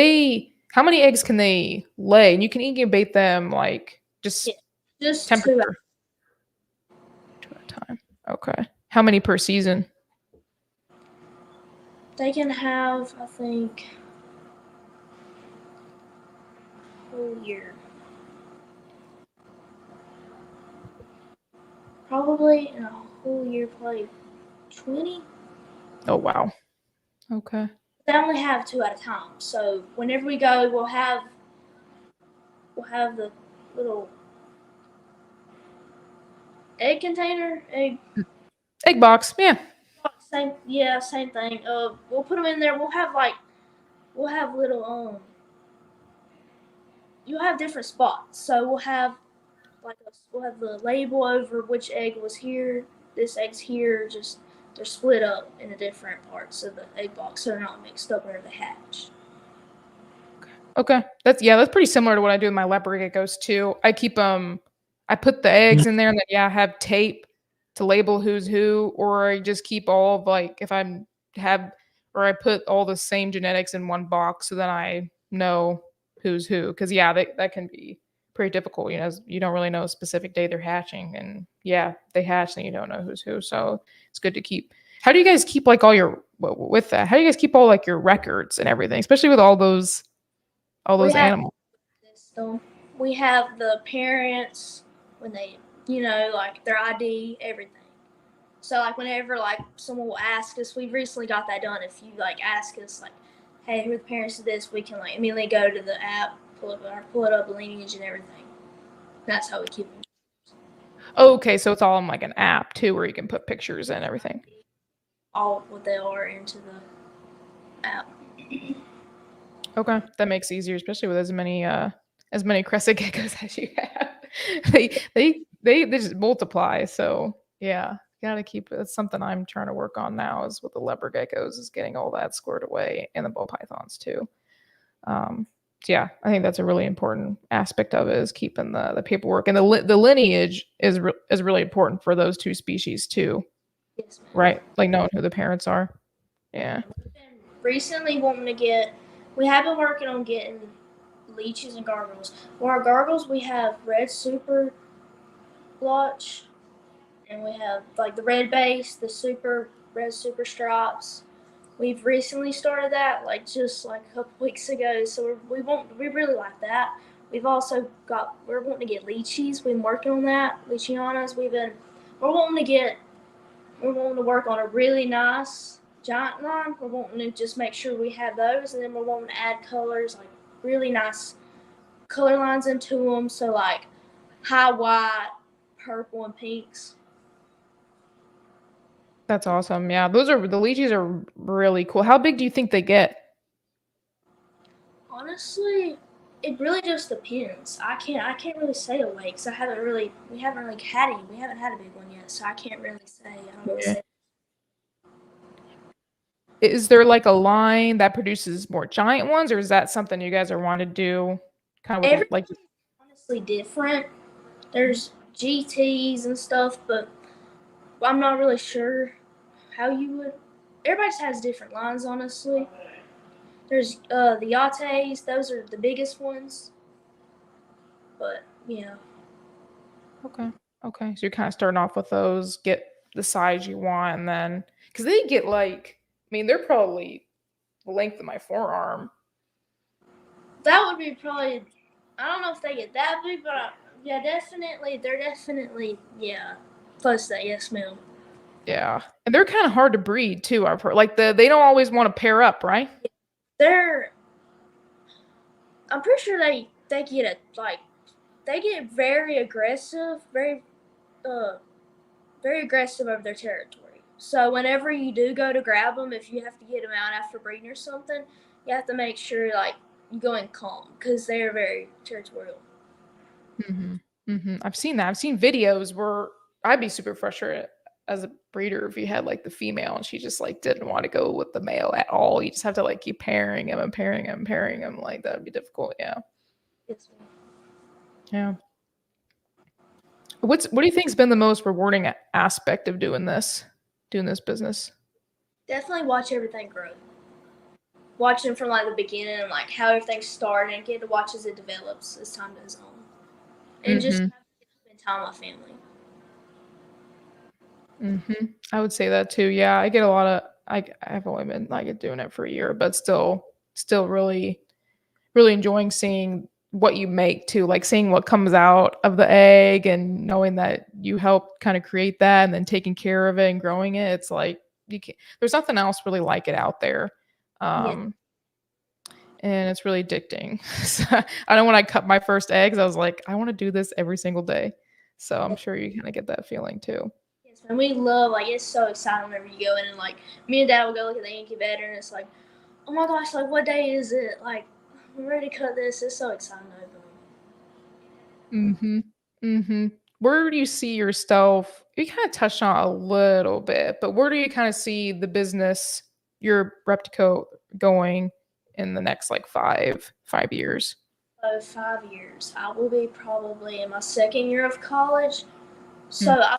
how many eggs can they lay? And you can incubate them like just temperature. 2 at a time. Okay. How many per season? They can have, I think, a whole year. Probably in a whole year, probably 20. Oh, wow. Okay. They only have 2 at a time. So whenever we go, we'll have the little egg container, egg box. Yeah. Same thing. We'll put them in there. We'll have little you'll have different spots. So we'll have the label over which egg was here. This egg's here. Just they're split up into different parts of the egg box, so they're not mixed up whenever they hatch. Okay. That's pretty similar to what I do with my leopard geckos too. I keep them I put the eggs in there and then, have tape to label who's who, or I just keep all of like, if I'm have, or I put all the same genetics in one box so then I know who's who. Cause that can be pretty difficult. You don't really know a specific day they're hatching, and they hatch and you don't know who's who. So it's good to keep. How do you guys keep like all your, with that? How do you guys keep all like your records and everything, especially with all those animals? So we have the parents when they, like their ID, everything. So like whenever like someone will ask us, we've recently got that done. If you like ask us like, hey, who are the parents of this, we can like immediately go to the app, pull it up lineage and everything. That's how we keep them. Okay, so it's all in like an app too, where you can put pictures and everything. All what they are into the app. Okay, that makes it easier, especially with as many crescent geckos as you have. they just multiply. So gotta keep it. That's something I'm trying to work on now, is with the leopard geckos, is getting all that squared away, and the ball pythons too. I think that's a really important aspect of it, is keeping the paperwork, and the lineage is really important for those two species too. Yes, ma'am. Right, like knowing who the parents are. Yeah. Recently we have been working on getting leeches and gargles. For our gargles, we have red super blotch, and we have like the red base, the red super stripes. We've recently started that, like just like a couple weeks ago. So we really like that. We've also we're wanting to get leechies. We've been working on that. Leachianas. We're wanting to work on a really nice giant line. We're wanting to just make sure we have those, and then we're wanting to add colors, like really nice color lines into them. So like high white, purple, and pinks. That's awesome. Yeah, the leechies are really cool. How big do you think they get? Honestly, it really just depends. I can't really say a weight because we haven't really had a big one yet, so I can't really say. I don't really say. Is there like a line that produces more giant ones, or is that something you guys are wanting to do? Kind of like honestly different. There's GTs and stuff, but I'm not really sure how you would. Everybody just has different lines, honestly. There's the yates; those are the biggest ones. But yeah. Okay. So you're kind of starting off with those, get the size you want, and then because they get like, they're probably the length of my forearm. That would be probably. I don't know if they get that big, but definitely. They're definitely close to that. Yes, ma'am. Yeah, and they're kind of hard to breed too. I've heard they don't always want to pair up, right? I'm pretty sure they get very aggressive, very aggressive over their territory. So whenever you do go to grab them, if you have to get them out after breeding or something, you have to make sure like you go in calm because they're very territorial. I've seen that. I've seen videos where I'd be super frustrated as a breeder if you had like the female and she just like didn't want to go with the male at all. You just have to like keep pairing him. Like that would be difficult. Yeah. Yes, yeah. What do you think's been the most rewarding aspect of doing this business? Definitely watch everything grow. Watching from like the beginning and like how everything started, and get to watch as it develops as time goes on, and just spend time with my family. I would say that too. Yeah, I get a lot of. I've only been like doing it for a year, but still really, really enjoying seeing what you make too. Like seeing what comes out of the egg and knowing that you helped kind of create that, and then taking care of it and growing it. It's like there's nothing else really like it out there. And it's really addicting. So, I know when I cut my first eggs, I was like, I want to do this every single day. So I'm sure you kind of get that feeling too. Yes, and we love, like, it's so exciting whenever you go in and like me and Dad will go look at the incubator and it's like, oh my gosh, like what day is it? Like we're ready to cut this. It's so exciting over. Where do you see yourself? You kind of touched on it a little bit, but where do you kind of see the business, your Reptico, going in the next like five years? So 5 years. I will be probably in my second year of college. So I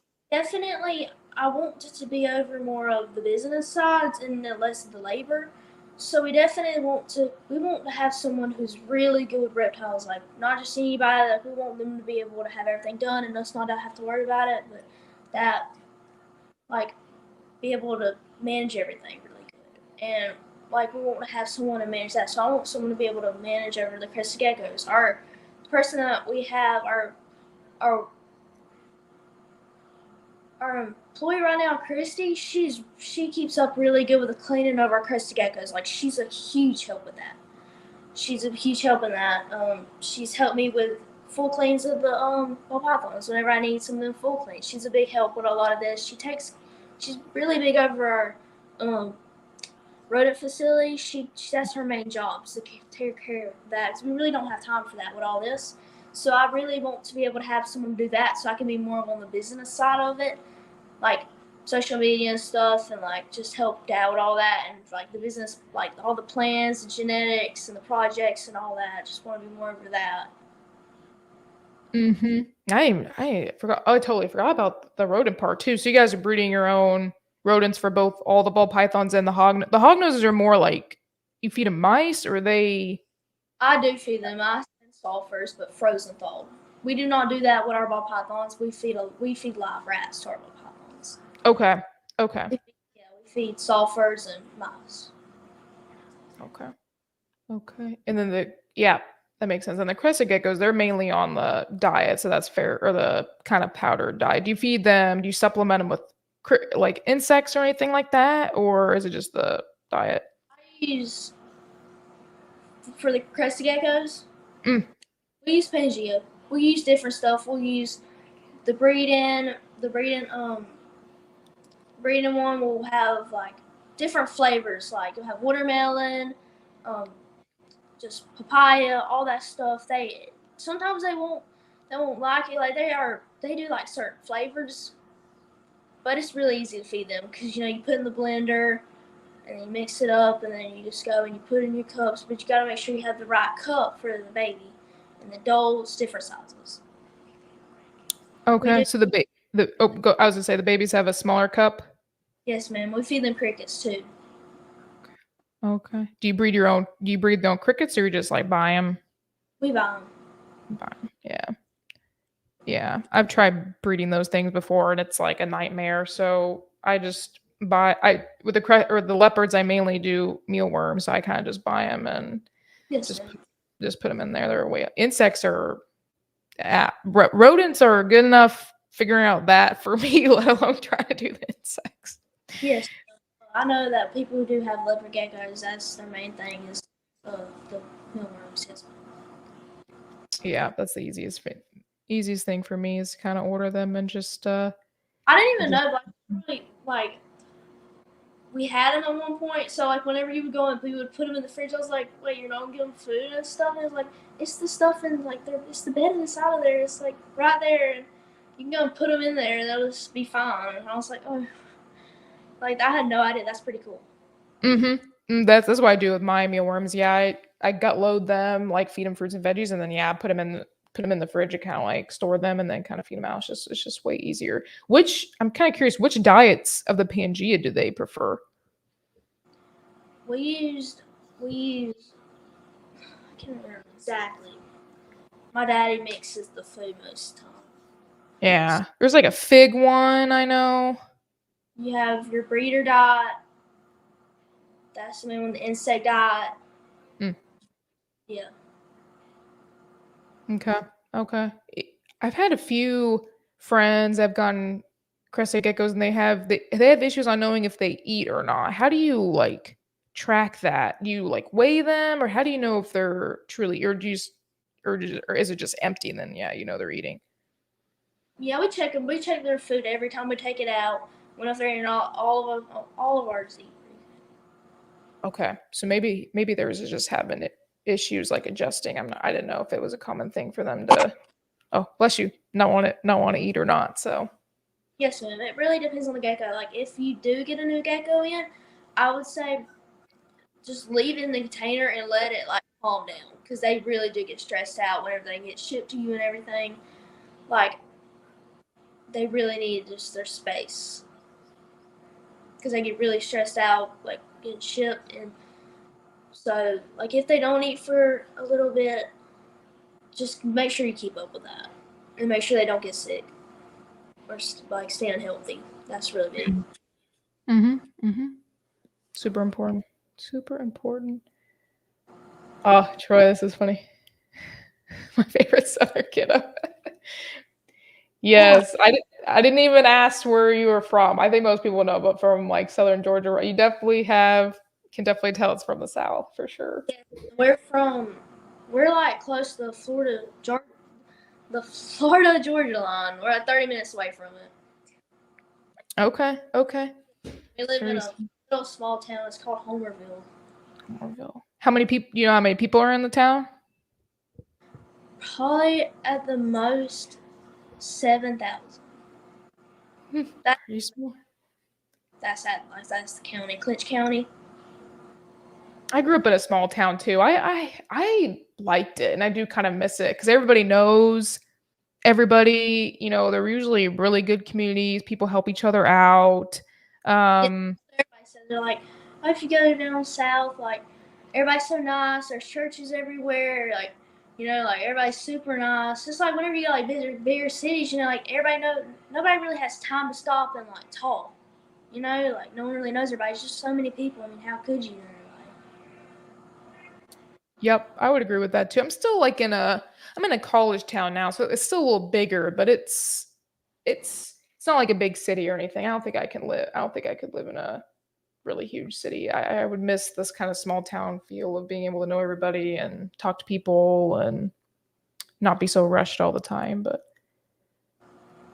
want it to be over more of the business sides and less of the labor. So we want to have someone who's really good with reptiles, like not just anybody. Like we want them to be able to have everything done and us not have to worry about it, but that like be able to manage everything really good. And like we want to have someone to manage that. So I want someone to be able to manage over the crested geckos. Our person that we have, our employee right now, Christy, she keeps up really good with the cleaning of our crested geckos. Like she's a huge help with that. She's a huge help in that. She's helped me with full cleans of the ball pythons whenever I need some of them full cleans. She's a big help with a lot of this. She's really big over our rodent facility. That's her main job, is to take care of that. Cause we really don't have time for that with all this. So I really want to be able to have someone do that, so I can be more on the business side of it, like social media and stuff, and like just help Dad with all that, and like the business, like all the plans, the genetics, and the projects and all that. I just want to be more over that. I forgot. I totally forgot about the rodent part too. So you guys are breeding your own rodents for both all the ball pythons and the hog. The hog noses are more like you feed them mice, or they. I do feed them mice and sulfurs, but frozen thawed. We do not do that with our ball pythons. We feed live rats to our ball pythons. Okay. Okay. We feed sulfurs and mice. Okay. Okay. And then that makes sense. And the crested geckos, they're mainly on the diet, so that's fair, or the kind of powdered diet. Do you feed them? Do you supplement them with like insects or anything like that, or is it just the diet? I use for the crested geckos. We use Pangea. We use different stuff. We'll use the breeding one will have like different flavors. Like you'll have watermelon, just papaya, all that stuff. Sometimes they won't like it. Like they do like certain flavors, but it's really easy to feed them because you put in the blender and you mix it up, and then you just go and you put in your cups. But you got to make sure you have the right cup for the baby, and the dolls different sizes. Okay, so I was gonna say the babies have a smaller cup. Yes, ma'am. We feed them crickets too. Okay. Do you breed your own? Do you breed their own crickets, or you just like buy them? We buy them. Yeah. Yeah, I've tried breeding those things before, and it's like a nightmare. So I just with the leopards, I mainly do mealworms. So I kind of just buy them and just put them in there. They're way insects are rodents are good enough figuring out that for me, let alone trying to do the insects. Yes, I know that people who do have leopard geckos, that's their main thing is the mealworms. Yes. Yeah, that's the easiest thing for me is to kind of order them and just. I didn't even know, like we had them at one point. So like whenever you would go and we would put them in the fridge, I was like, wait, you're not gonna give them food and stuff? And it was like, it's the stuff in like it's the bed inside of there. It's like right there, and you can go and put them in there, and they'll just be fine. And I was like, oh, like I had no idea. That's pretty cool. That's what I do with my mealworms. Yeah, I gut load them, like feed them fruits and veggies, and then put them in the fridge and kind of like store them and then kind of feed them out. It's just way easier. Which I'm kind of curious, which diets of the Pangea do they prefer? We use I can't remember exactly. My daddy mixes the food most of the time. Yeah, there's like a fig one, I know. You have your breeder diet. That's the main one, the insect diet. Yeah. Okay. I've had a few friends that have gotten crested geckos, and they have issues on knowing if they eat or not. How do you like track that? Do you like weigh them, or how do you know if they're truly, or is it just empty and then they're eating? Yeah, we check them. We check their food every time we take it out. Whenever they're eating, all of ours eat. Okay, so maybe theirs is just having issues like adjusting. I didn't know if it was a common thing for them to. Oh, bless you. Not want to eat or not. So. Yes, ma'am. It really depends on the gecko. Like if you do get a new gecko in, I would say just leave it in the container and let it like calm down. because they really do get stressed out whenever they get shipped to you and everything. Like, they really need just their space because they get really stressed out, like getting shipped. And so, like, if they don't eat for a little bit, just make sure you keep up with that and make sure they don't get sick or like stay unhealthy. That's really big. Super important. Super important. Oh, Troy, this is funny. My favorite Southern kiddo. Yes, I didn't even ask where you were from. I think most people know, but from like Southern Georgia, you definitely can definitely tell it's from the South for sure. Yeah, we're like close to the Florida Georgia line. We're like 30 minutes away from it. Okay. We live in a little small town. It's called Homerville. How many people? You know how many people are in the town? Probably at the most 7,000. Pretty small. That's the county, Clinch County. I grew up in a small town too. I liked it, and I do kind of miss it because everybody knows everybody. You know, they're usually really good communities. People help each other out. Everybody says they're like, oh, if you go down south, like everybody's so nice. There's churches everywhere. Like, you know, like everybody's super nice. Just like whenever you go like bigger cities, you know, like nobody really has time to stop and like talk. You know, like no one really knows everybody. It's just so many people. I mean, how could you know everybody? Yep, I would agree with that too. I'm still like I'm in a college town now, so it's still a little bigger, but it's not like a big city or anything. I don't think I could live in a really huge city. I would miss this kind of small town feel of being able to know everybody and talk to people and not be so rushed all the time. But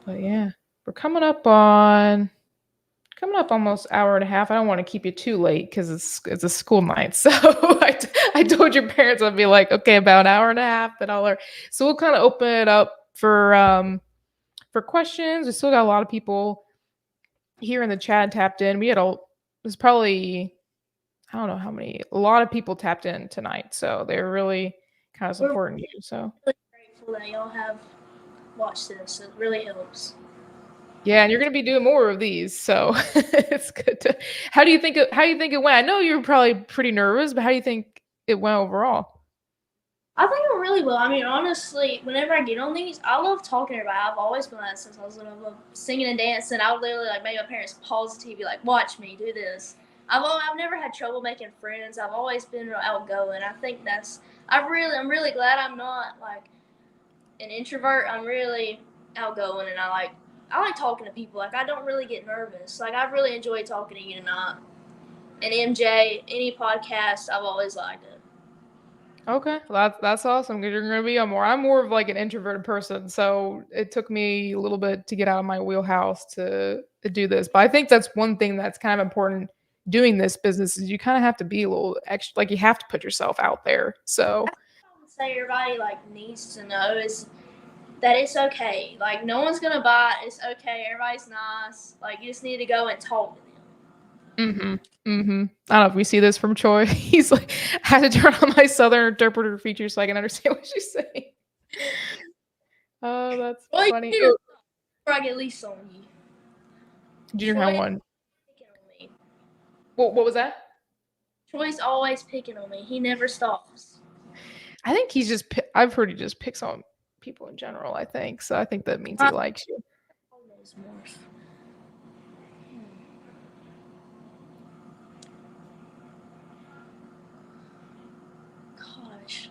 yeah, we're coming up almost hour and a half. I don't want to keep you too late because it's a school night. So I told your parents I'd be like, okay, about an hour and a half. So we'll kind of open it up for questions. We still got a lot of people here in the chat tapped in. There's probably, I don't know how many, a lot of people tapped in tonight. So they're really kind of supporting you. So really grateful that y'all have watched this. It really helps. Yeah, and you're going to be doing more of these, so it's good to. How do you think it went? I know you were probably pretty nervous, but how do you think it went overall? I think it went really well. I mean, honestly, whenever I get on these, I love talking to everybody. I've always been like that since I was little. I love singing and dancing. I would literally like make my parents pause the TV, like, watch me do this. I've never had trouble making friends. I've always been real outgoing. I think I'm really glad I'm not like an introvert. I'm really outgoing, and I like talking to people. Like, I don't really get nervous. Like, I really enjoy talking to you tonight. And MJ, any podcast, I've always liked it. Okay, well, that's awesome because you're going to be on more. I'm more of like an introverted person, so it took me a little bit to get out of my wheelhouse to do this. But I think that's one thing that's kind of important doing this business is you kind of have to be a little extra, like you have to put yourself out there. So I would say everybody like needs to know is that it's okay. Like, no one's gonna buy it. It's okay. Everybody's nice. Like, you just need to go and talk to them. I don't know if we see this from Troy. He's like, I had to turn on my Southern interpreter feature so I can understand what she's saying. Oh, that's funny. Before I get Lisa on you. Junior High one. Picking on me. What was that? Troy's always picking on me. He never stops. I think he's just. I've heard he just picks on people in general. I think so. I think that means he likes you. MORPH. Gosh.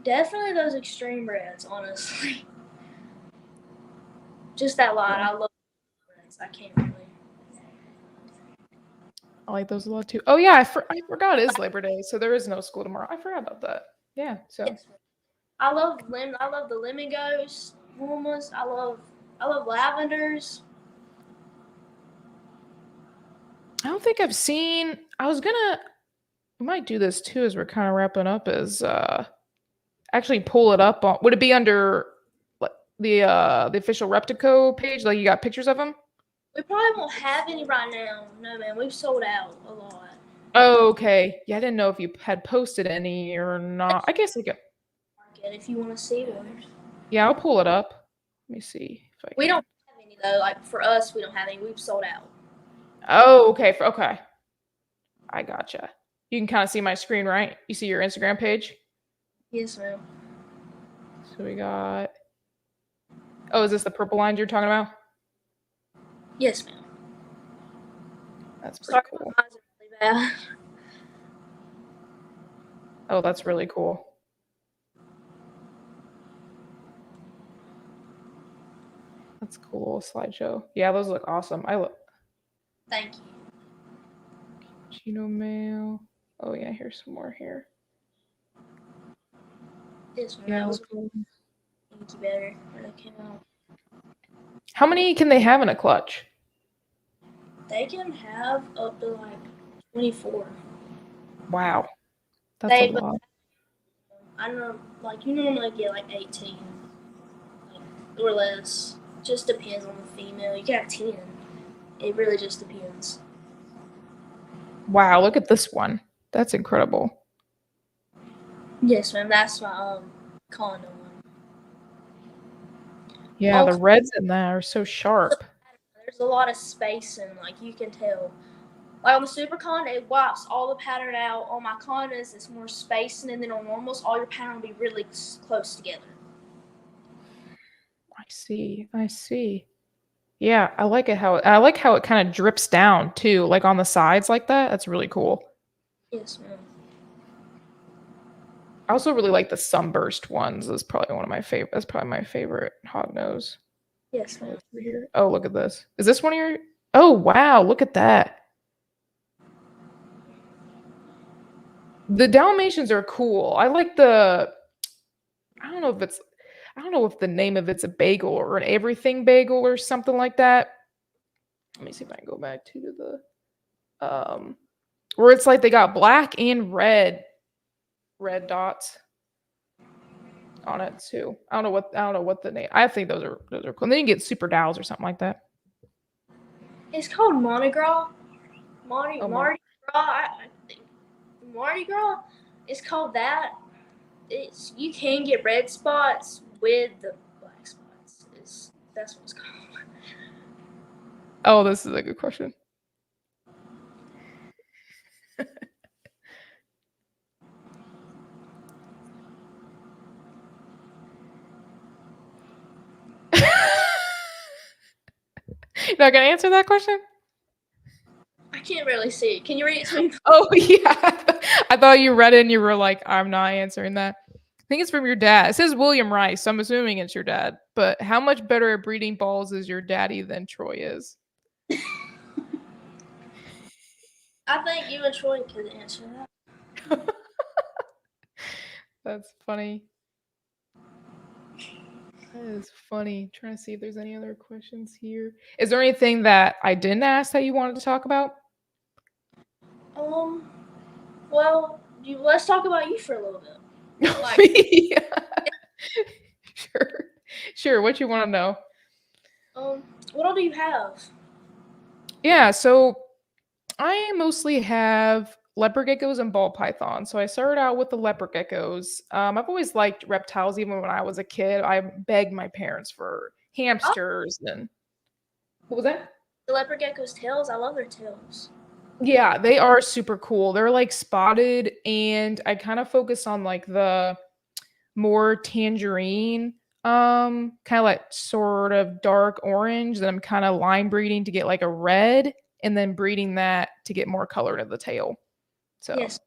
Definitely those extreme reds, honestly. Just that line. I love reds. I can't really. I like those a lot too. Oh yeah, I forgot it is Labor Day, so there is no school tomorrow. I forgot about that. Yeah, so. Yes. I love the lemon ghost ones. I love lavenders. I don't think I've seen. I might do this too as we're kind of wrapping up. Is actually pull it up on. Would it be under the official Reptico page? Like you got pictures of them? We probably won't have any right now. No, man. We've sold out a lot. Oh, okay. Yeah, I didn't know if you had posted any or not. I guess I could. Market if you want to see those. Yeah, I'll pull it up. Let me see if I We can. don't have any though. Like for us, we don't have any. We've sold out. Oh, okay. Okay. I gotcha. You can kind of see my screen, right? You see your Instagram page? Yes, ma'am. So we got. Oh, is this the purple lines you're talking about? Yes, ma'am. That's pretty Sorry, cool. my eyes are really bad. Oh, that's really cool. That's a cool little slideshow. Yeah, those look awesome. I look. Thank you. Chino mail. Oh yeah, here's some more here. Yes, ma'am. Yeah. That was incubator when it came out. How many can they have in a clutch? They can have up to like 24. Wow, that's a But lot. I don't know, like you normally get like 18, like, or less. Just depends on the female. You can have 10. It really just depends. Wow, look at this one. That's incredible. Yes, ma'am. That's my condo one. Yeah, Oh, the reds in there are so sharp. there's a lot of spacing, like you can tell. Like on the super con, it wipes all the pattern out. On my condas, it's more spacing, and then on normals, all your pattern will be really close together. I see. I see. Yeah, I like how it kind of drips down too, like on the sides like that. That's really cool. Yes, ma'am. I also really like the sunburst ones. That's probably one of my favorite. That's probably my favorite hog nose. Yes, ma'am. Here. Oh, look at this. Is this one of your? Oh, wow! Look at that. The Dalmatians are cool. I like the. I don't know if it's. I don't know if the name of it's a bagel or an everything bagel or something like that. Let me see if I can go back to the where it's like they got black and red dots on it too. I don't know what the name. I think those are cool. And then you can get super dowels or something like that. It's called Mardi Gras. Oh, Mardi Gras. I think Mardi Gras. It's called that. It's you can get red spots with the black spots. That's what it's called. Oh, this is a good question. You're not gonna answer that question? I can't really see it. Can you read it to me? Oh yeah. I thought you read it and you were like, I'm not answering that. I think it's from your dad. It says William Rice. So I'm assuming it's your dad. But how much better at breeding balls is your daddy than Troy is? I think you and Troy could answer that. That's funny. That is funny. Trying to see if there's any other questions here. Is there anything that I didn't ask that you wanted to talk about? Well, let's talk about you for a little bit. Sure. What you want to know? What all do you have? Yeah, so I mostly have leopard geckos and ball pythons. So I started out with the leopard geckos. I've always liked reptiles, even when I was a kid. I begged my parents for hamsters and what was that? The leopard gecko's tails. I love their tails. Yeah, they are super cool. They're like spotted, and I kind of focus on like the more tangerine, kind of like sort of dark orange. Then I'm kind of line breeding to get like a red, and then breeding that to get more color to the tail. So yes.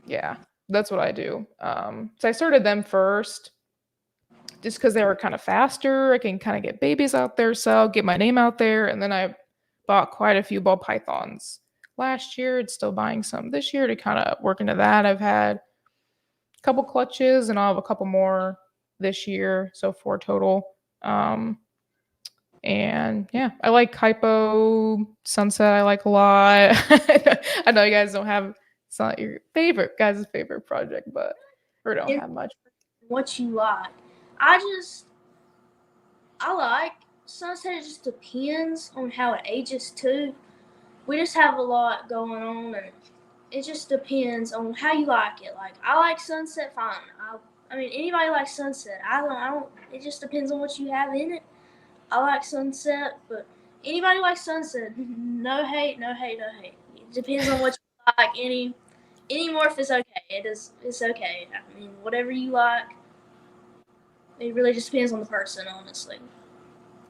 Yeah, that's what I do. So I started them first just because they were kind of faster. I can kind of get babies out there, so get my name out there, and then I bought quite a few ball pythons last year. It's still buying some this year to kind of work into that. I've had a couple clutches, and I'll have a couple more this year, so 4 total. And yeah, I like hypo sunset. I like a lot. I know you guys don't have, it's not your favorite guys' favorite project, but or don't have much. What you like? I like sunset. It just depends on how it ages too. We just have a lot going on, and it just depends on how you like it. Like, I like sunset, fine. I mean, anybody likes sunset. I don't. It just depends on what you have in it. I like sunset, but anybody likes sunset. No hate, no hate, no hate. It depends on what you like. Any morph is okay. It's okay. I mean, whatever you like. It really just depends on the person, honestly.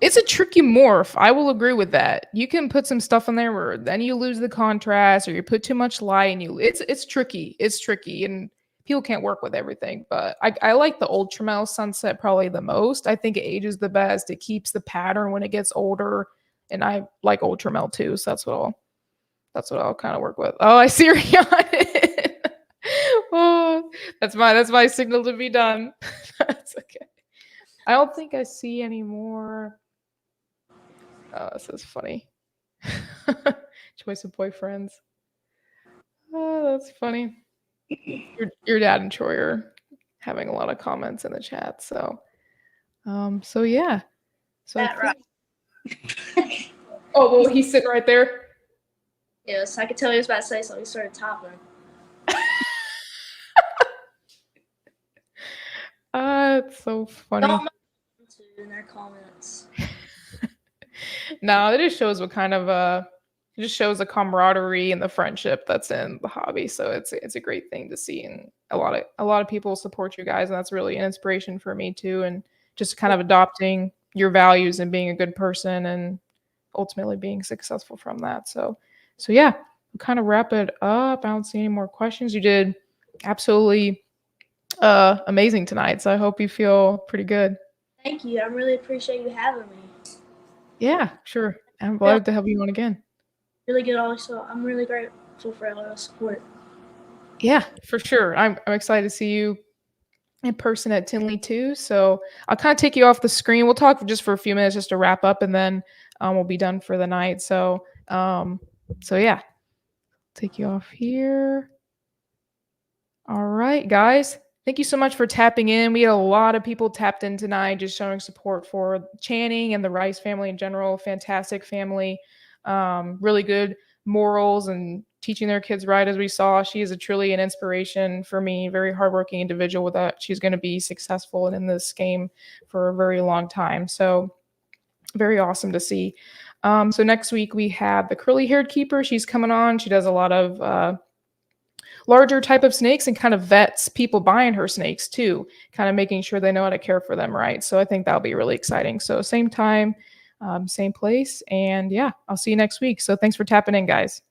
It's a tricky morph. I will agree with that. You can put some stuff in there where then you lose the contrast, or you put too much light, and it's tricky. It's tricky, and people can't work with everything. But I like the Ultramel sunset probably the most. I think it ages the best. It keeps the pattern when it gets older, and I like Ultramel too. So that's what I'll kind of work with. Oh, I see Rihanna. Oh, that's my signal to be done. That's okay. I don't think I see any more. Oh, this is funny. Choice of boyfriends. Oh, that's funny. Your dad and Troy are having a lot of comments in the chat. So yeah. So That right. Oh, well, he's sitting right there. Yes, I could tell he was about to say something. He started typing. It's so funny. Don't mind in their comments. No, it just shows what kind of it just shows the camaraderie and the friendship that's in the hobby. So it's a great thing to see, and a lot of people support you guys, and that's really an inspiration for me too. And just kind of adopting your values and being a good person, and ultimately being successful from that. So yeah, we'll kind of wrap it up. I don't see any more questions. You did absolutely amazing tonight. So I hope you feel pretty good. Thank you. I really appreciate you having me. Yeah, sure. I'm glad to have you on again. Really good. Also, I'm really grateful for all the support. Yeah, for sure. I'm excited to see you in person at Tinley too. So I'll kind of take you off the screen. We'll talk just for a few minutes just to wrap up, and then we'll be done for the night. So yeah, take you off here. All right, guys. Thank you so much for tapping in. We had a lot of people tapped in tonight, just showing support for Channing and the Rice family in general. Fantastic family. Really good morals and teaching their kids right, as we saw. She is truly an inspiration for me. Very hardworking individual with that. She's going to be successful and in this game for a very long time. So very awesome to see. So next week we have the curly-haired keeper. She's coming on. She does a lot of larger type of snakes and kind of vets people buying her snakes too, kind of making sure they know how to care for them right. So I think that'll be really exciting. So same time, same place. And yeah, I'll see you next week. So thanks for tapping in, guys.